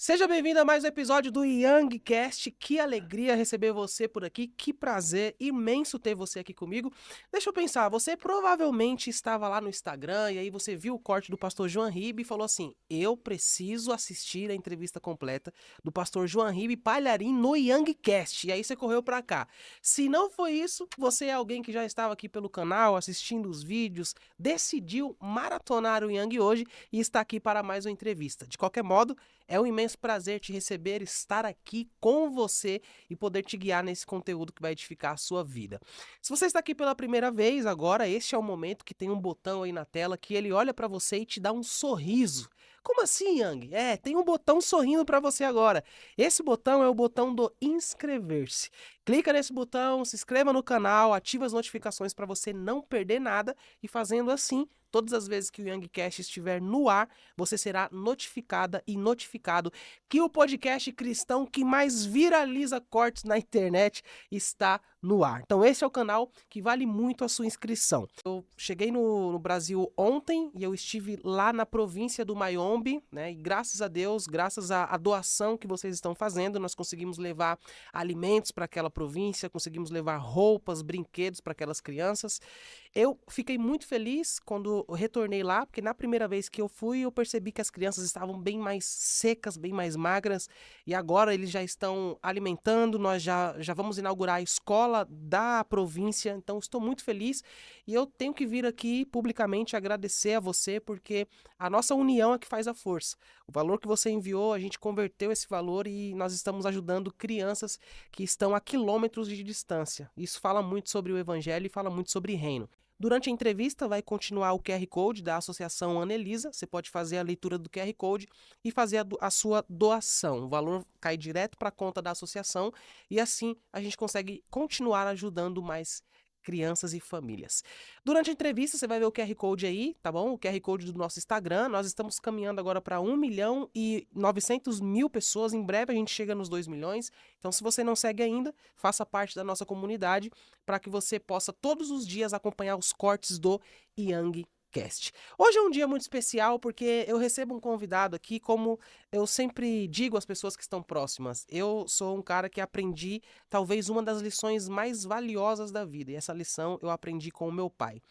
Seja bem-vindo a mais um episódio do Youngcast. Que alegria receber você por aqui, que prazer imenso ter você aqui comigo. Deixa eu pensar, você provavelmente estava lá no Instagram e aí você viu o corte do pastor João Ribe e falou assim: eu preciso assistir a entrevista completa do pastor João Ribe Palharim no Youngcast. E aí você correu pra cá. Se não foi isso, você é alguém que já estava aqui pelo canal, assistindo os vídeos, decidiu maratonar o Young hoje e está aqui para mais uma entrevista. De qualquer modo, é um imenso prazer te receber, estar aqui com você e poder te guiar nesse conteúdo que vai edificar a sua vida. Se você está aqui pela primeira vez agora, este é o momento que tem um botão aí na tela que ele olha para você e te dá um sorriso. Como assim, Yang? Tem um botão sorrindo para você agora. Esse botão é o botão do inscrever-se. Clica nesse botão, se inscreva no canal, ativa as notificações para você não perder nada e fazendo assim, todas as vezes que o Youngcast estiver no ar, você será notificada e notificado que o podcast cristão que mais viraliza cortes na internet está no ar. Então esse é o canal que vale muito a sua inscrição. Eu cheguei no Brasil ontem e eu estive lá na província do Mayombe, né? E graças a Deus, graças à doação que vocês estão fazendo, nós conseguimos levar alimentos para aquela província, conseguimos levar roupas, brinquedos para aquelas crianças. Eu fiquei muito feliz quando eu retornei lá, porque na primeira vez que eu fui, eu percebi que as crianças estavam bem mais secas, bem mais magras, e agora eles já estão alimentando, nós já vamos inaugurar a escola da província, então estou muito feliz, e eu tenho que vir aqui publicamente agradecer a você, porque a nossa união é que faz a força. O valor que você enviou, a gente converteu esse valor e nós estamos ajudando crianças que estão a quilômetros de distância. Isso fala muito sobre o evangelho e fala muito sobre reino. Durante a entrevista vai continuar o QR Code da Associação Anelisa, você pode fazer a leitura do QR Code e fazer a sua doação. O valor cai direto para a conta da associação e assim a gente consegue continuar ajudando mais crianças e famílias. Durante a entrevista você vai ver o QR Code aí, tá bom? O QR Code do nosso Instagram. Nós estamos caminhando agora para 1.900.000 pessoas. Em breve a gente chega nos 2 milhões. Então se você não segue ainda, faça parte da nossa comunidade para que você possa todos os dias acompanhar os cortes do Youngcast. Hoje é um dia muito especial porque eu recebo um convidado aqui, como eu sempre digo às pessoas que estão próximas. Eu sou um cara que aprendi talvez uma das lições mais valiosas da vida, e essa lição eu aprendi com o meu pai.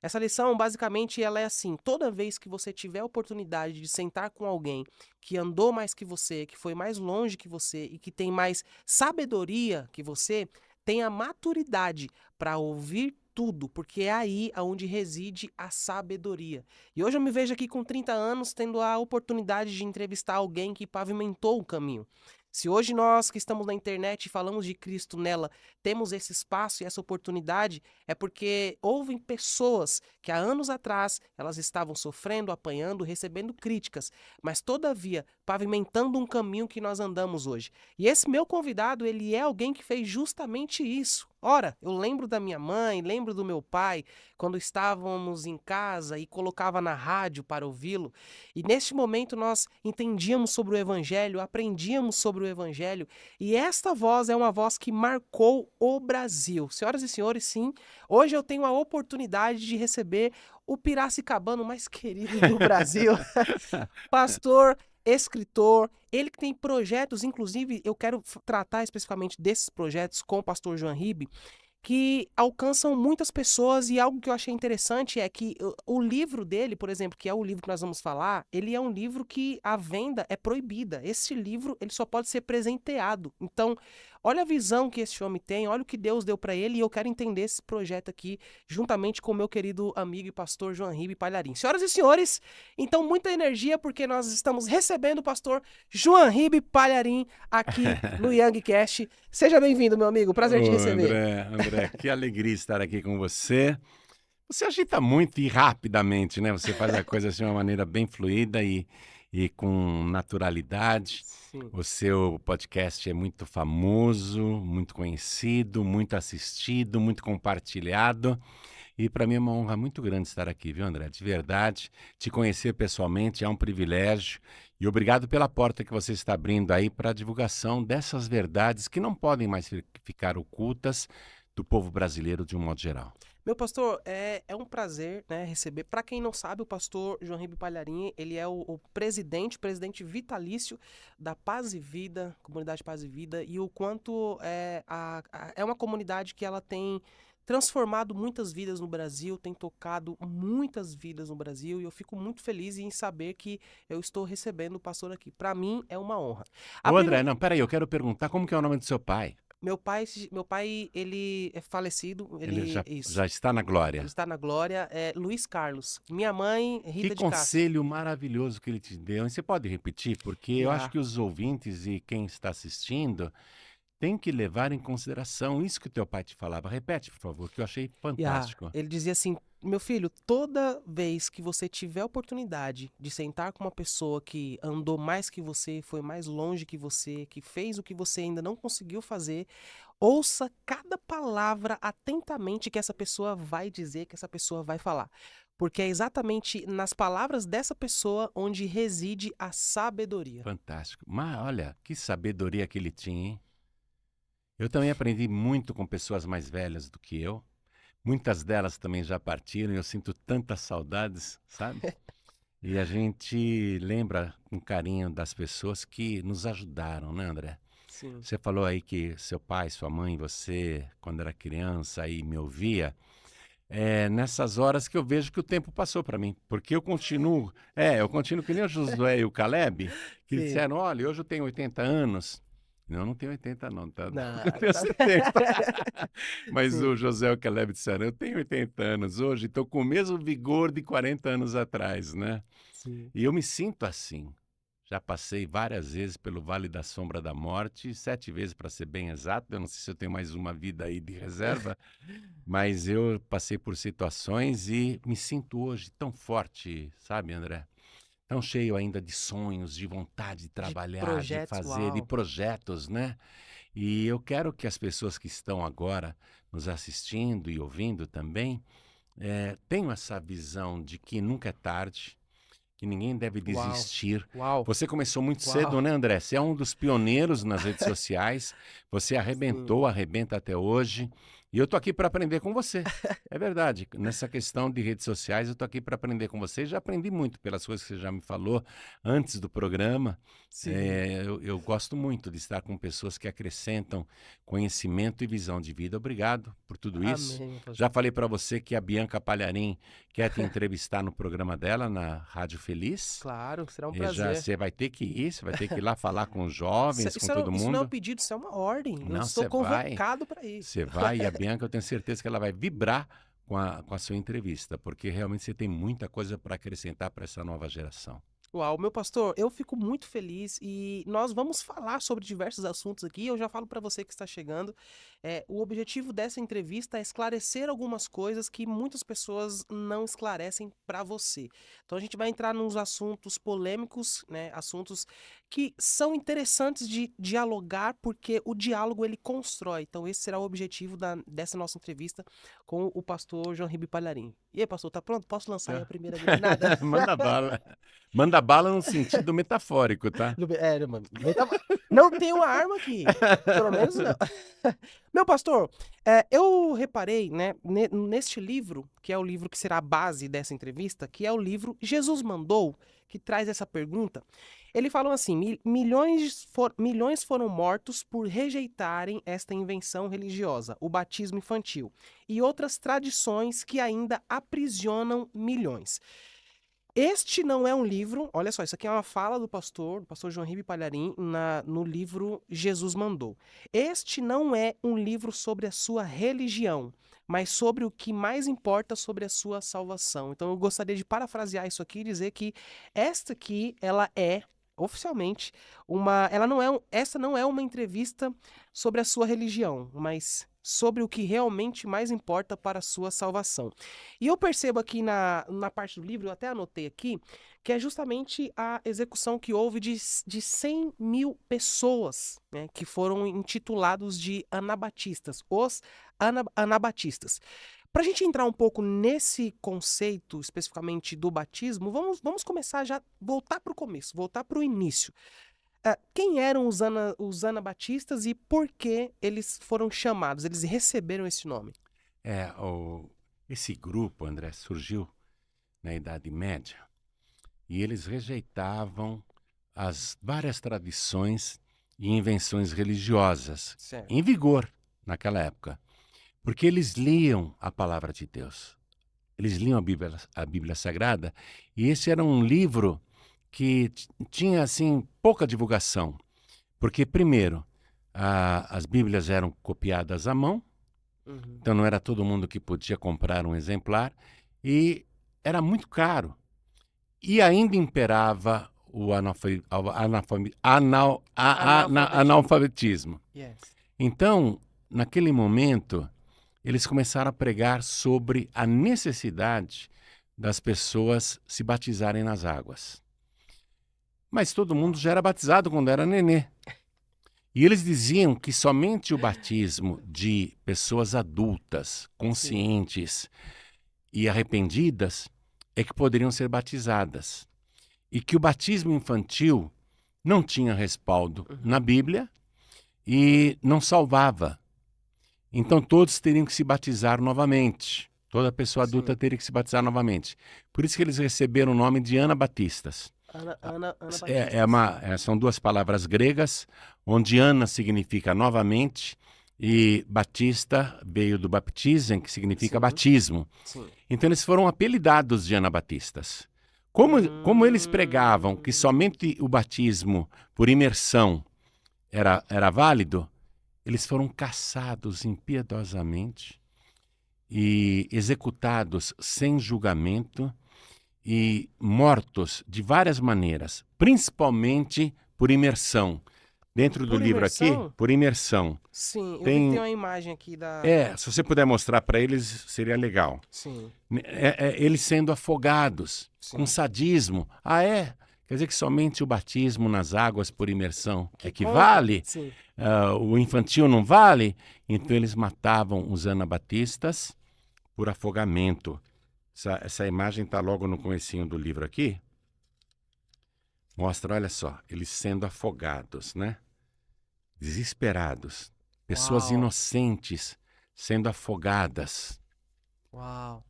Essa lição, basicamente, ela é assim: toda vez que você tiver a oportunidade de sentar com alguém que andou mais que você, que foi mais longe que você e que tem mais sabedoria que você, tenha maturidade para ouvir tudo, porque é aí onde reside a sabedoria. E hoje eu me vejo aqui com 30 anos tendo a oportunidade de entrevistar alguém que pavimentou o caminho. Se hoje nós que estamos na internet e falamos de Cristo nela, temos esse espaço e essa oportunidade, é porque houve pessoas que há anos atrás elas estavam sofrendo, apanhando, recebendo críticas, mas todavia pavimentando um caminho que nós andamos hoje. E esse meu convidado, ele é alguém que fez justamente isso. Ora, eu lembro da minha mãe, lembro do meu pai, quando estávamos em casa e colocava na rádio para ouvi-lo. E neste momento nós entendíamos sobre o Evangelho, aprendíamos sobre o Evangelho. E esta voz é uma voz que marcou o Brasil. Senhoras e senhores, sim, hoje eu tenho a oportunidade de receber o piracicabano mais querido do Brasil, pastor, escritor, ele que tem projetos, inclusive eu quero tratar especificamente desses projetos com o pastor João Ribe, que alcançam muitas pessoas, e algo que eu achei interessante é que o livro dele, por exemplo, que é o livro que nós vamos falar, ele é um livro que a venda é proibida. Esse livro, ele só pode ser presenteado. Então, olha a visão que esse homem tem, olha o que Deus deu para ele, e eu quero entender esse projeto aqui, juntamente com o meu querido amigo e pastor João Ribe Palharim. Senhoras e senhores, então muita energia, porque nós estamos recebendo o pastor João Ribe Palharim aqui no Youngcast. Seja bem-vindo, meu amigo, prazer te Ô, receber. André, que alegria estar aqui com você. Você agita muito e rapidamente, né? Você faz a coisa assim de uma maneira bem fluida e com naturalidade. Sim. O seu podcast é muito famoso, muito conhecido, muito assistido, muito compartilhado. E para mim é uma honra muito grande estar aqui, viu, André? De verdade, te conhecer pessoalmente é um privilégio. E obrigado pela porta que você está abrindo aí para a divulgação dessas verdades que não podem mais ficar ocultas do povo brasileiro de um modo geral. Meu pastor, é um prazer, né, receber. Para quem não sabe, o pastor João Ribe Palharim, ele é o presidente vitalício da Paz e Vida, comunidade Paz e Vida, e o quanto é uma comunidade que ela tem transformado muitas vidas no Brasil, tem tocado muitas vidas no Brasil, e eu fico muito feliz em saber que eu estou recebendo o pastor aqui. Para mim é uma honra. A Ô, André, primeira, não, peraí, eu quero perguntar como que é o nome do seu pai? meu pai, ele é falecido, Ele ele, isso. já está na Ele glória. está na glória. É Luiz Carlos. Minha mãe, Que Rita de Castro. conselho maravilhoso que ele te deu. E você pode repetir? Porque eu acho Já, que os ouvintes e quem está assistindo tem que levar em consideração isso que o teu pai te falava. Repete, por favor, que eu achei já. fantástico. Ele dizia assim: meu filho, toda vez que você tiver a oportunidade de sentar com uma pessoa que andou mais que você, foi mais longe que você, que fez o que você ainda não conseguiu fazer, ouça cada palavra atentamente que essa pessoa vai dizer, que essa pessoa vai falar. Porque é exatamente nas palavras dessa pessoa onde reside a sabedoria. Fantástico. Mas olha, que sabedoria que ele tinha, hein? Eu também aprendi muito com pessoas mais velhas do que eu. Muitas delas também já partiram e eu sinto tantas saudades, sabe? E a gente lembra com carinho das pessoas que nos ajudaram, né, André? Sim. Você falou aí que seu pai, sua mãe, você, quando era criança e me ouvia, é nessas horas que eu vejo que o tempo passou para mim, porque eu continuo que nem o Josué e o Caleb, que Sim. disseram, olha, hoje eu tenho 80 anos. Não, eu não tenho 80 não, tá? Não, Eu tenho tá- 70. Mas o Sim, José e o Caleb disseram, eu tenho 80 anos hoje, estou com o mesmo vigor de 40 anos atrás, né? sim. E eu me sinto assim. Já passei várias vezes pelo Vale da Sombra da Morte, 7 vezes para ser bem exato. Eu não sei se eu tenho mais uma vida aí de reserva, mas eu passei por situações e me sinto hoje tão forte, sabe, André? Tão cheio ainda de sonhos, de vontade de De trabalhar, de projetos, fazer, de uau. projetos, né? E eu quero que as pessoas que estão agora nos assistindo e ouvindo também tenham essa visão de que nunca é tarde, que ninguém deve Uau. desistir. Uau. Você começou muito cedo, Uau. né, André? Você é um dos pioneiros nas redes sociais. Você Sim. arrebentou, arrebenta até hoje. E eu tô aqui para aprender com você. É verdade. Nessa questão de redes sociais, eu tô aqui para aprender com você. Já aprendi muito pelas coisas que você já me falou antes do programa. Sim. Eu gosto muito de estar com pessoas que acrescentam conhecimento e visão de vida. Obrigado por tudo isso. Amém, meu Já pastor. falei para você que a Bianca Palharim quer te entrevistar no programa dela, na Rádio Feliz. Claro, será um E já prazer. você vai ter que ir, você vai ter que ir lá falar com os Isso, jovens, com isso não, todo isso não é um mundo. pedido, isso é uma ordem. Eu Não, estou convocado para ir. você vai, e a Bianca eu tenho certeza que ela vai vibrar com a sua entrevista, porque realmente você tem muita coisa para acrescentar para essa nova geração. Uau, meu pastor, eu fico muito feliz e nós vamos falar sobre diversos assuntos aqui. Eu já falo para você que está chegando. O objetivo dessa entrevista é esclarecer algumas coisas que muitas pessoas não esclarecem para você. Então a gente vai entrar nos assuntos polêmicos, né? Assuntos que são interessantes de dialogar, porque o diálogo ele constrói. Então esse será o objetivo dessa nossa entrevista com o pastor João Ribe Palharim. E aí, pastor, tá pronto? Posso lançar aí a Tá? primeira guilhinada? Manda bala. Manda bala no sentido metafórico, tá? Mano, não tem uma arma aqui. Pelo menos não. Meu pastor, eu reparei, né, neste livro, que é o livro que será a base dessa entrevista, que é o livro Jesus Mandou, que traz essa pergunta. Ele falou assim: milhões foram mortos por rejeitarem esta invenção religiosa, o batismo infantil, e outras tradições que ainda aprisionam milhões. Este não é um livro, olha só, isso aqui é uma fala do pastor João Ribe Palharim, no livro Jesus Mandou. Este não é um livro sobre a sua religião, mas sobre o que mais importa sobre a sua salvação. Então eu gostaria de parafrasear isso aqui e dizer que esta aqui, ela é oficialmente essa não é uma entrevista sobre a sua religião, mas sobre o que realmente mais importa para a sua salvação. E eu percebo aqui na parte do livro, eu até anotei aqui, que é justamente a execução que houve de 100 mil pessoas, né, que foram intitulados de anabatistas, os anabatistas. Para a gente entrar um pouco nesse conceito, especificamente do batismo, vamos começar já, voltar para o começo, voltar para o início. Quem eram os anabatistas e por que eles foram chamados, eles receberam esse nome? É, o, Esse grupo, André, surgiu na Idade Média e eles rejeitavam as várias tradições e invenções religiosas Certo. em vigor naquela época, porque eles liam a palavra de Deus. Eles liam a Bíblia Sagrada e esse era um livro que tinha assim pouca divulgação, porque primeiro as Bíblias eram copiadas à mão, Uhum. então não era todo mundo que podia comprar um exemplar e era muito caro. E ainda imperava o analfabetismo. Yes. Então, naquele momento, eles começaram a pregar sobre a necessidade das pessoas se batizarem nas águas. Mas todo mundo já era batizado quando era nenê. E eles diziam que somente o batismo de pessoas adultas, conscientes e arrependidas é que poderiam ser batizadas. E que o batismo infantil não tinha respaldo na Bíblia e não salvava. Então todos teriam que se batizar novamente. Toda pessoa adulta teria que se batizar novamente. Por isso que eles receberam o nome de anabatistas. Ana Batista. São duas palavras gregas, onde Ana significa novamente e Batista veio do baptizen, que significa batismo. Sim. Então eles foram apelidados de anabatistas. Como eles pregavam que somente o batismo por imersão era válido, eles foram caçados impiedosamente e executados sem julgamento e mortos de várias maneiras, principalmente por imersão. Dentro do livro aqui, por imersão. Sim, eu vi que tem uma imagem aqui da... Se você puder mostrar para eles, seria legal. Sim. Eles sendo afogados, com sadismo. Quer dizer que somente o batismo nas águas por imersão equivale? O infantil não vale? Então eles matavam os anabatistas por afogamento. Essa imagem está logo no comecinho do livro aqui. Mostra, olha só, eles sendo afogados, né? Desesperados. Pessoas inocentes sendo afogadas. Uau.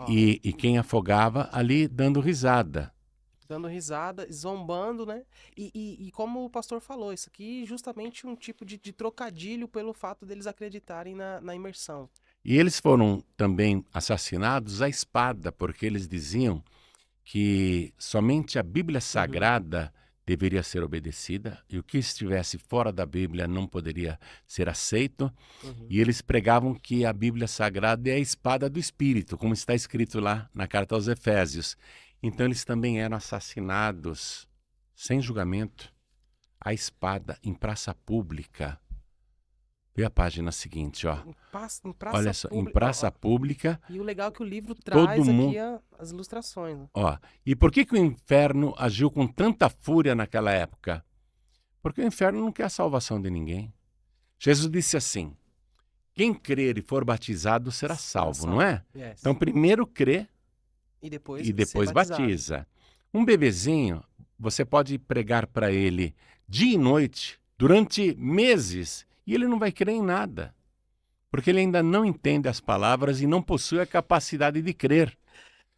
E quem afogava ali dando risada. Dando risada, zombando, né? E como o pastor falou, isso aqui é justamente um tipo de trocadilho pelo fato deles acreditarem na imersão. E eles foram também assassinados à espada, porque eles diziam que somente a Bíblia Sagrada deveria ser obedecida e o que estivesse fora da Bíblia não poderia ser aceito. E eles pregavam que a Bíblia Sagrada é a espada do Espírito, como está escrito lá na carta aos Efésios. Então eles também eram assassinados sem julgamento, à espada, em praça pública. Vê a página seguinte, ó. Olha só, em praça pública. E o legal é que o livro traz aqui as ilustrações. Né? Ó, e por que o inferno agiu com tanta fúria naquela época? Porque o inferno não quer a salvação de ninguém. Jesus disse assim, quem crer e for batizado será salvo, não é? Yes. Então primeiro crê e depois batiza. Um bebezinho, você pode pregar para ele dia e noite, durante meses, e ele não vai crer em nada, porque ele ainda não entende as palavras e não possui a capacidade de crer.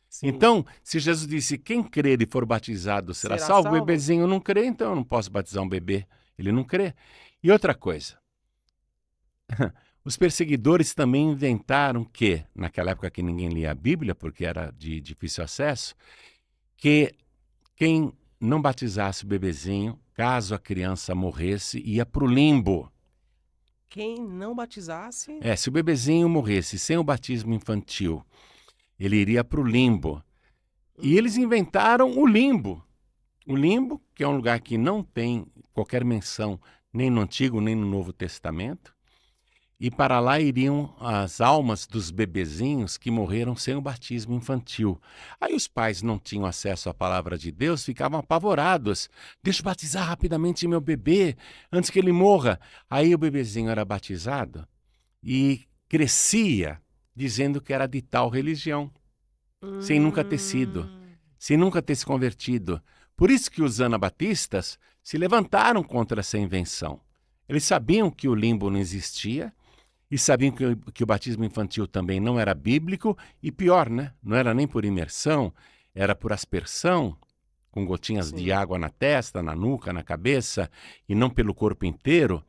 Sim. Então, se Jesus disse, quem crer e for batizado será salvo, o bebezinho não crê, então eu não posso batizar um bebê. Ele não crê. E outra coisa, os perseguidores também inventaram que, naquela época que ninguém lia a Bíblia, porque era de difícil acesso, que quem não batizasse o bebezinho, caso a criança morresse, ia para o limbo. Quem não batizasse... se o bebezinho morresse sem o batismo infantil, ele iria para o limbo. E eles inventaram o limbo. O limbo, que é um lugar que não tem qualquer menção nem no Antigo nem no Novo Testamento. E para lá iriam as almas dos bebezinhos que morreram sem o batismo infantil. Aí os pais não tinham acesso à palavra de Deus, ficavam apavorados. Deixa eu batizar rapidamente meu bebê, antes que ele morra. Aí o bebezinho era batizado e crescia dizendo que era de tal religião, sem nunca ter sido, sem nunca ter se convertido. Por isso que os anabatistas se levantaram contra essa invenção. Eles sabiam que o limbo não existia, e sabiam que o batismo infantil também não era bíblico, e pior, né? Não era nem por imersão, era por aspersão, com gotinhas de Sim. água na testa, na nuca, na cabeça, e não pelo corpo inteiro.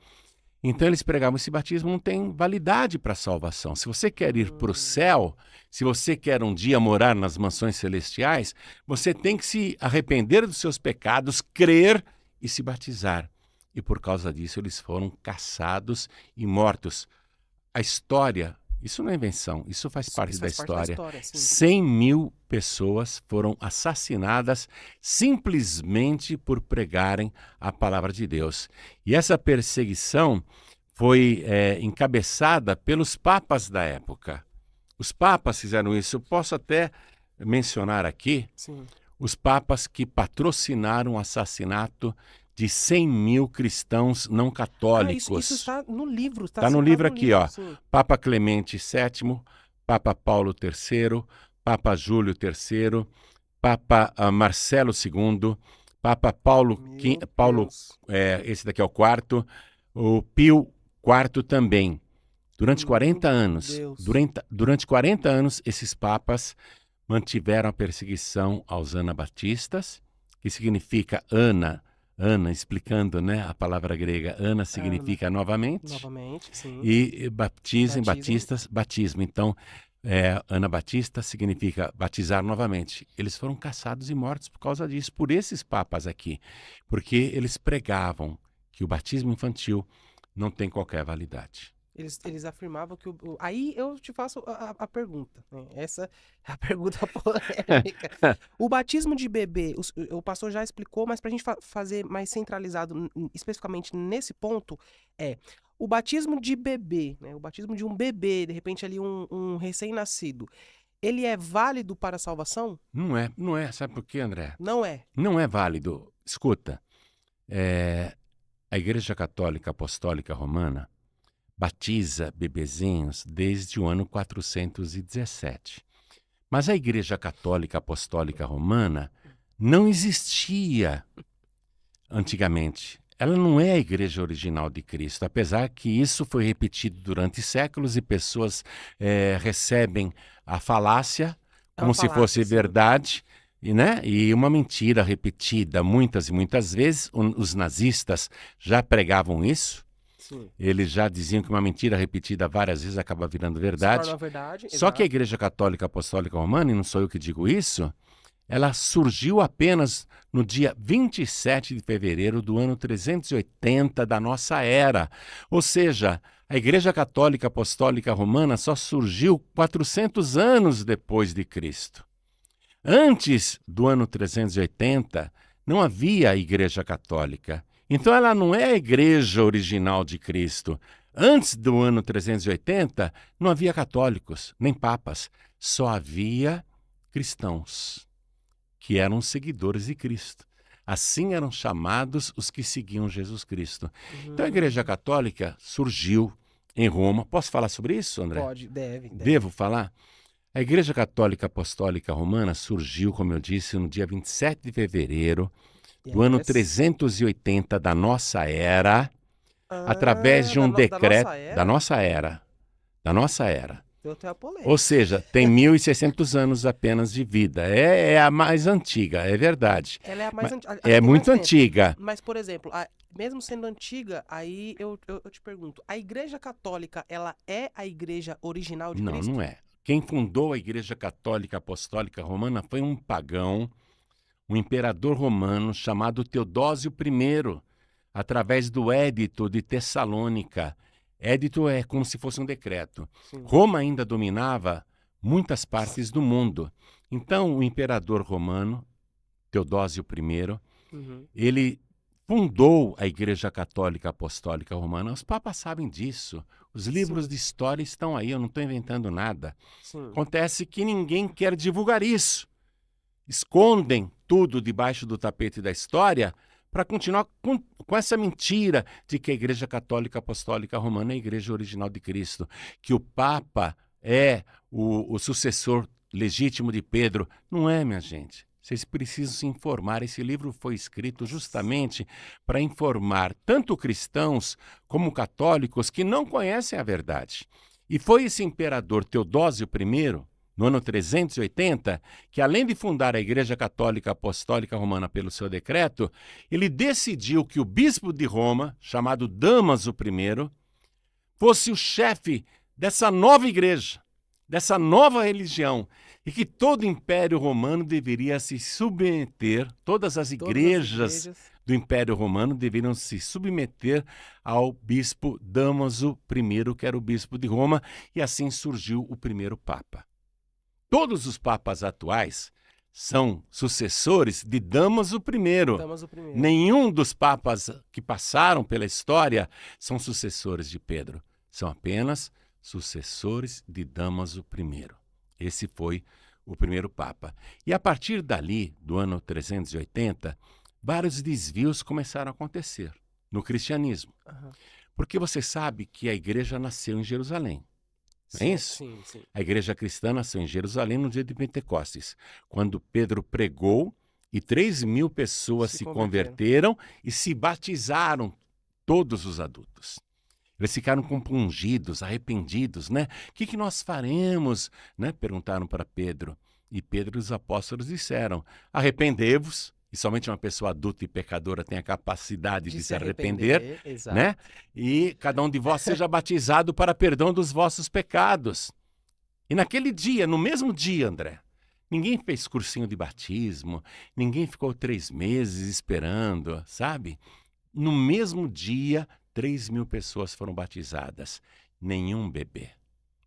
Então eles pregavam, esse batismo não tem validade para a salvação. Se você quer ir para o céu, se você quer um dia morar nas mansões celestiais, você tem que se arrepender dos seus pecados, crer e se batizar. E por causa disso eles foram caçados e mortos. A história, isso não é invenção, isso faz parte Isso da faz parte da história. história, sim. 100 mil pessoas foram assassinadas simplesmente por pregarem a palavra de Deus. E essa perseguição foi encabeçada pelos papas da época. Os papas fizeram isso. Eu posso até mencionar aqui Sim. os papas que patrocinaram o assassinato de 100 mil cristãos não católicos. Isso está no livro. Está no livro aqui, ó. Sim. Papa Clemente VII, Papa Paulo III, Papa Júlio III, Papa Marcelo II, Papa Paulo V, esse daqui é o quarto, o Pio IV também. Durante 40 anos, durante 40 anos, esses papas mantiveram a perseguição aos anabatistas, que significa Ana, explicando, né, a palavra grega, Ana significa novamente, sim. E batistas, batismo. Então, Anabatista significa batizar novamente. Eles foram caçados e mortos por causa disso, por esses papas aqui, porque eles pregavam que o batismo infantil não tem qualquer validade. Eles afirmavam que aí eu te faço a pergunta, né? Essa é a pergunta polêmica. O batismo de bebê, o pastor já explicou, mas para a gente fazer mais centralizado, especificamente nesse ponto, o batismo de bebê, né? O batismo de um bebê, de repente ali um recém-nascido, ele é válido para a salvação? Não é. Sabe por quê, André? Não é. Não é válido. Escuta, a Igreja Católica Apostólica Romana batiza bebezinhos desde o ano 417. Mas a Igreja Católica Apostólica Romana não existia antigamente. Ela não é a igreja original de Cristo, apesar que isso foi repetido durante séculos e pessoas recebem a falácia como se fosse verdade, né? E uma mentira repetida muitas e muitas vezes. Os nazistas já pregavam isso. Sim. Eles já diziam que uma mentira repetida várias vezes acaba virando verdade. Se torna verdade. Só que a Igreja Católica Apostólica Romana, e não sou eu que digo isso, ela surgiu apenas no dia 27 de fevereiro do ano 380 da nossa era. Ou seja, a Igreja Católica Apostólica Romana só surgiu 400 anos depois de Cristo. Antes do ano 380, não havia Igreja Católica. Então ela não é a igreja original de Cristo. Antes do ano 380, não havia católicos, nem papas. Só havia cristãos, que eram seguidores de Cristo. Assim eram chamados os que seguiam Jesus Cristo. Então a Igreja Católica surgiu em Roma. Posso falar sobre isso, André? Pode, deve. Devo falar? A Igreja Católica Apostólica Romana surgiu, como eu disse, no dia 27 de fevereiro do ano 380 da nossa era, através de um decreto da nossa era. Deu até a polêmica. Ou seja, tem 1.600 anos apenas de vida. É a mais antiga, é verdade. Ela é a mais antiga. É muito antiga. Mas, por exemplo, mesmo sendo antiga, aí eu te pergunto, a Igreja Católica, ela é a igreja original de Cristo? Não é. Quem fundou a Igreja Católica Apostólica Romana foi um pagão, um imperador romano chamado Teodósio I, através do Édito de Tessalônica. Édito é como se fosse um decreto. Sim. Roma ainda dominava muitas partes do mundo. Então, o imperador romano, Teodósio I, ele fundou a Igreja Católica Apostólica Romana. Os papas sabem disso. Os livros de história estão aí, eu não estou inventando nada. Sim. Acontece que ninguém quer divulgar isso. Escondem tudo debaixo do tapete da história para continuar com essa mentira de que a Igreja Católica Apostólica Romana é a igreja original de Cristo, que o Papa é o sucessor legítimo de Pedro. Não é, minha gente. Vocês precisam se informar. Esse livro foi escrito justamente para informar tanto cristãos como católicos que não conhecem a verdade. E foi esse imperador Teodósio I, no ano 380, que além de fundar a Igreja Católica Apostólica Romana pelo seu decreto, ele decidiu que o bispo de Roma, chamado Dámaso I, fosse o chefe dessa nova igreja, dessa nova religião, e que todo o Império Romano deveria se submeter, todas as igrejas do Império Romano deveriam se submeter ao bispo Dámaso I, que era o bispo de Roma, e assim surgiu o primeiro Papa. Todos os papas atuais são sucessores de Dámaso I. Nenhum dos papas que passaram pela história são sucessores de Pedro. São apenas sucessores de Dámaso I. Esse foi o primeiro papa. E a partir dali, do ano 380, vários desvios começaram a acontecer no cristianismo. Porque você sabe que a igreja nasceu em Jerusalém. Não é isso? Sim, sim. A igreja cristã nasceu em Jerusalém no dia de Pentecostes, quando Pedro pregou e 3.000 pessoas se converteram e se batizaram, todos os adultos. Eles ficaram compungidos, arrependidos, né? O que nós faremos? Né? Perguntaram para Pedro. E Pedro e os apóstolos disseram, arrependei-vos. E somente uma pessoa adulta e pecadora tem a capacidade de se arrepender, né? E cada um de vós seja batizado para perdão dos vossos pecados. E naquele dia, no mesmo dia, André, ninguém fez cursinho de batismo, ninguém ficou 3 meses esperando, sabe? No mesmo dia, 3.000 pessoas foram batizadas. Nenhum bebê,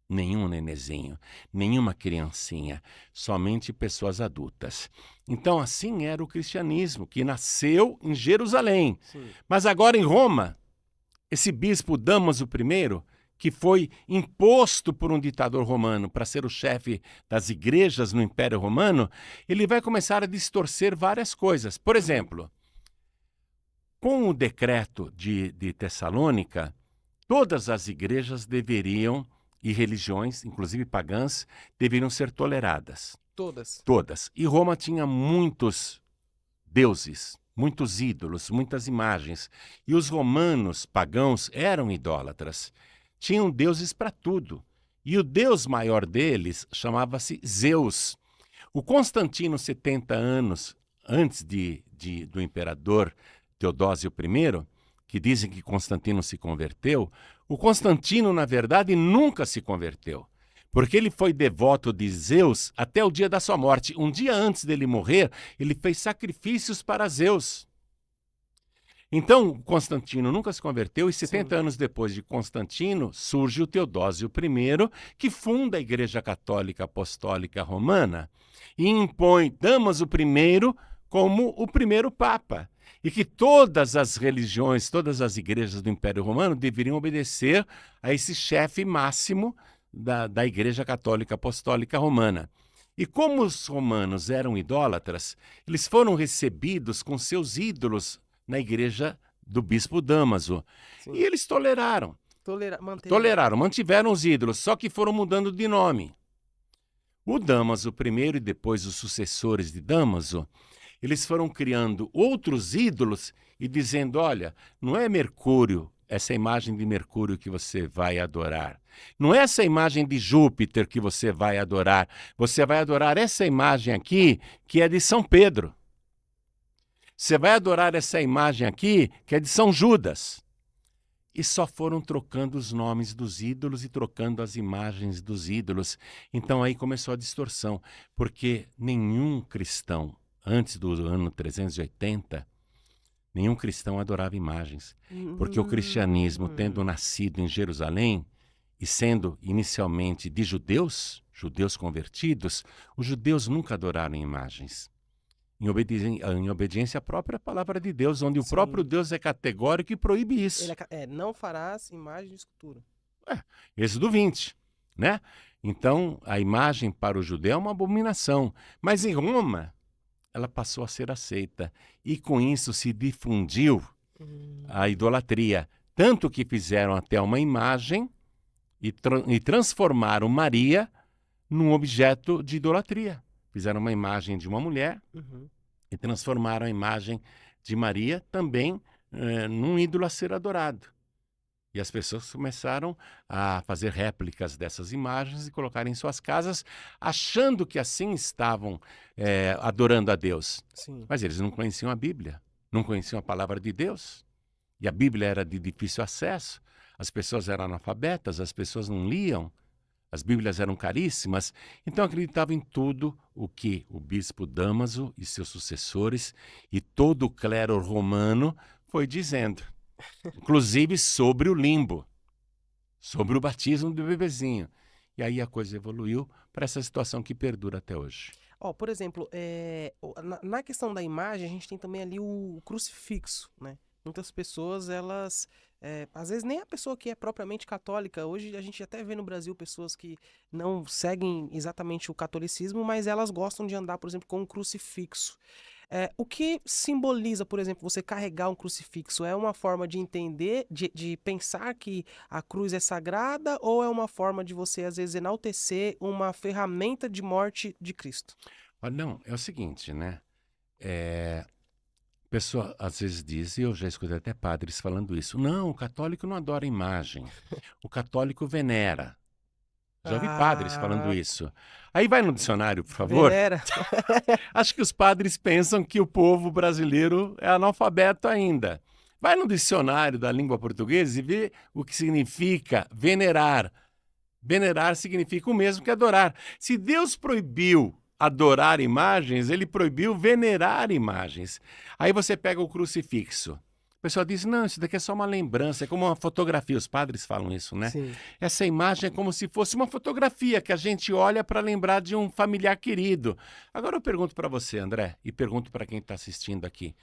nenhum nenezinho, nenhuma criancinha, somente pessoas adultas. Então, assim era o cristianismo, que nasceu em Jerusalém. Sim. Mas agora em Roma, esse bispo Dámaso I, que foi imposto por um ditador romano para ser o chefe das igrejas no Império Romano, ele vai começar a distorcer várias coisas. Por exemplo, com o decreto de Tessalônica, todas as igrejas deveriam, e religiões, inclusive pagãs, deveriam ser toleradas. Todas? Todas. E Roma tinha muitos deuses, muitos ídolos, muitas imagens. E os romanos pagãos eram idólatras. Tinham deuses para tudo. E o deus maior deles chamava-se Zeus. O Constantino, 70 anos antes do imperador Teodósio I, que dizem que Constantino se converteu, o Constantino, na verdade, nunca se converteu, porque ele foi devoto de Zeus até o dia da sua morte. Um dia antes dele morrer, ele fez sacrifícios para Zeus. Então, Constantino nunca se converteu e 70 anos depois de Constantino, surge o Teodósio I, que funda a Igreja Católica Apostólica Romana e impõe Dámaso I como o primeiro Papa. E que todas as religiões, todas as igrejas do Império Romano deveriam obedecer a esse chefe máximo da Igreja Católica Apostólica Romana. E como os romanos eram idólatras, eles foram recebidos com seus ídolos na igreja do bispo Dámaso. Sim. E eles toleraram. Mantiveram os ídolos, só que foram mudando de nome. O Dámaso I e depois os sucessores de Dámaso, eles foram criando outros ídolos e dizendo, olha, não é Mercúrio, essa imagem de Mercúrio que você vai adorar. Não é essa imagem de Júpiter que você vai adorar. Você vai adorar essa imagem aqui, que é de São Pedro. Você vai adorar essa imagem aqui, que é de São Judas. E só foram trocando os nomes dos ídolos e trocando as imagens dos ídolos. Então aí começou a distorção, porque nenhum cristão, antes do ano 380, nenhum cristão adorava imagens. Porque o cristianismo, tendo nascido em Jerusalém e sendo inicialmente de judeus convertidos, os judeus nunca adoraram imagens. Em obediência à própria palavra de Deus, onde o próprio Deus é categórico e proíbe isso. Não farás imagem de escultura. Êxodo 20, né? Então, a imagem para o judeu é uma abominação. Mas em Roma, ela passou a ser aceita. E com isso se difundiu a idolatria. Tanto que fizeram até uma imagem e transformaram Maria num objeto de idolatria. fizeram uma imagem de uma mulher Uhum. e transformaram a imagem de Maria também num ídolo a ser adorado. E as pessoas começaram a fazer réplicas dessas imagens e colocar em suas casas, achando que assim estavam adorando a Deus. Sim. Mas eles não conheciam a Bíblia, não conheciam a palavra de Deus. E a Bíblia era de difícil acesso, as pessoas eram analfabetas, as pessoas não liam, as Bíblias eram caríssimas, então acreditavam em tudo o que o bispo Damaso e seus sucessores e todo o clero romano foi dizendo. Inclusive sobre o limbo, sobre o batismo do bebezinho. E aí a coisa evoluiu para essa situação que perdura até hoje. Ó, por exemplo, na questão da imagem, a gente tem também ali o crucifixo, né? Muitas pessoas, elas, às vezes nem a pessoa que é propriamente católica, hoje a gente até vê no Brasil pessoas que não seguem exatamente o catolicismo, mas elas gostam de andar, por exemplo, com um crucifixo. O que simboliza, por exemplo, você carregar um crucifixo? É uma forma de entender, de pensar que a cruz é sagrada, ou é uma forma de você, às vezes, enaltecer uma ferramenta de morte de Cristo? Mas não, é o seguinte, né? A pessoa às vezes diz, e eu já escutei até padres falando isso, não, o católico não adora imagem, o católico venera. Já ouvi padres falando Ah, isso. Aí vai no dicionário, por favor. venera. Acho que os padres pensam que o povo brasileiro é analfabeto ainda. Vai no dicionário da língua portuguesa e vê o que significa venerar. Venerar significa o mesmo que adorar. Se Deus proibiu adorar imagens, ele proibiu venerar imagens. Aí você pega o crucifixo. O pessoal diz, não, isso daqui é só uma lembrança, é como uma fotografia. Os padres falam isso, né? Sim. Essa imagem é como se fosse uma fotografia que a gente olha para lembrar de um familiar querido. Agora eu pergunto para você, André, e pergunto para quem está assistindo aqui.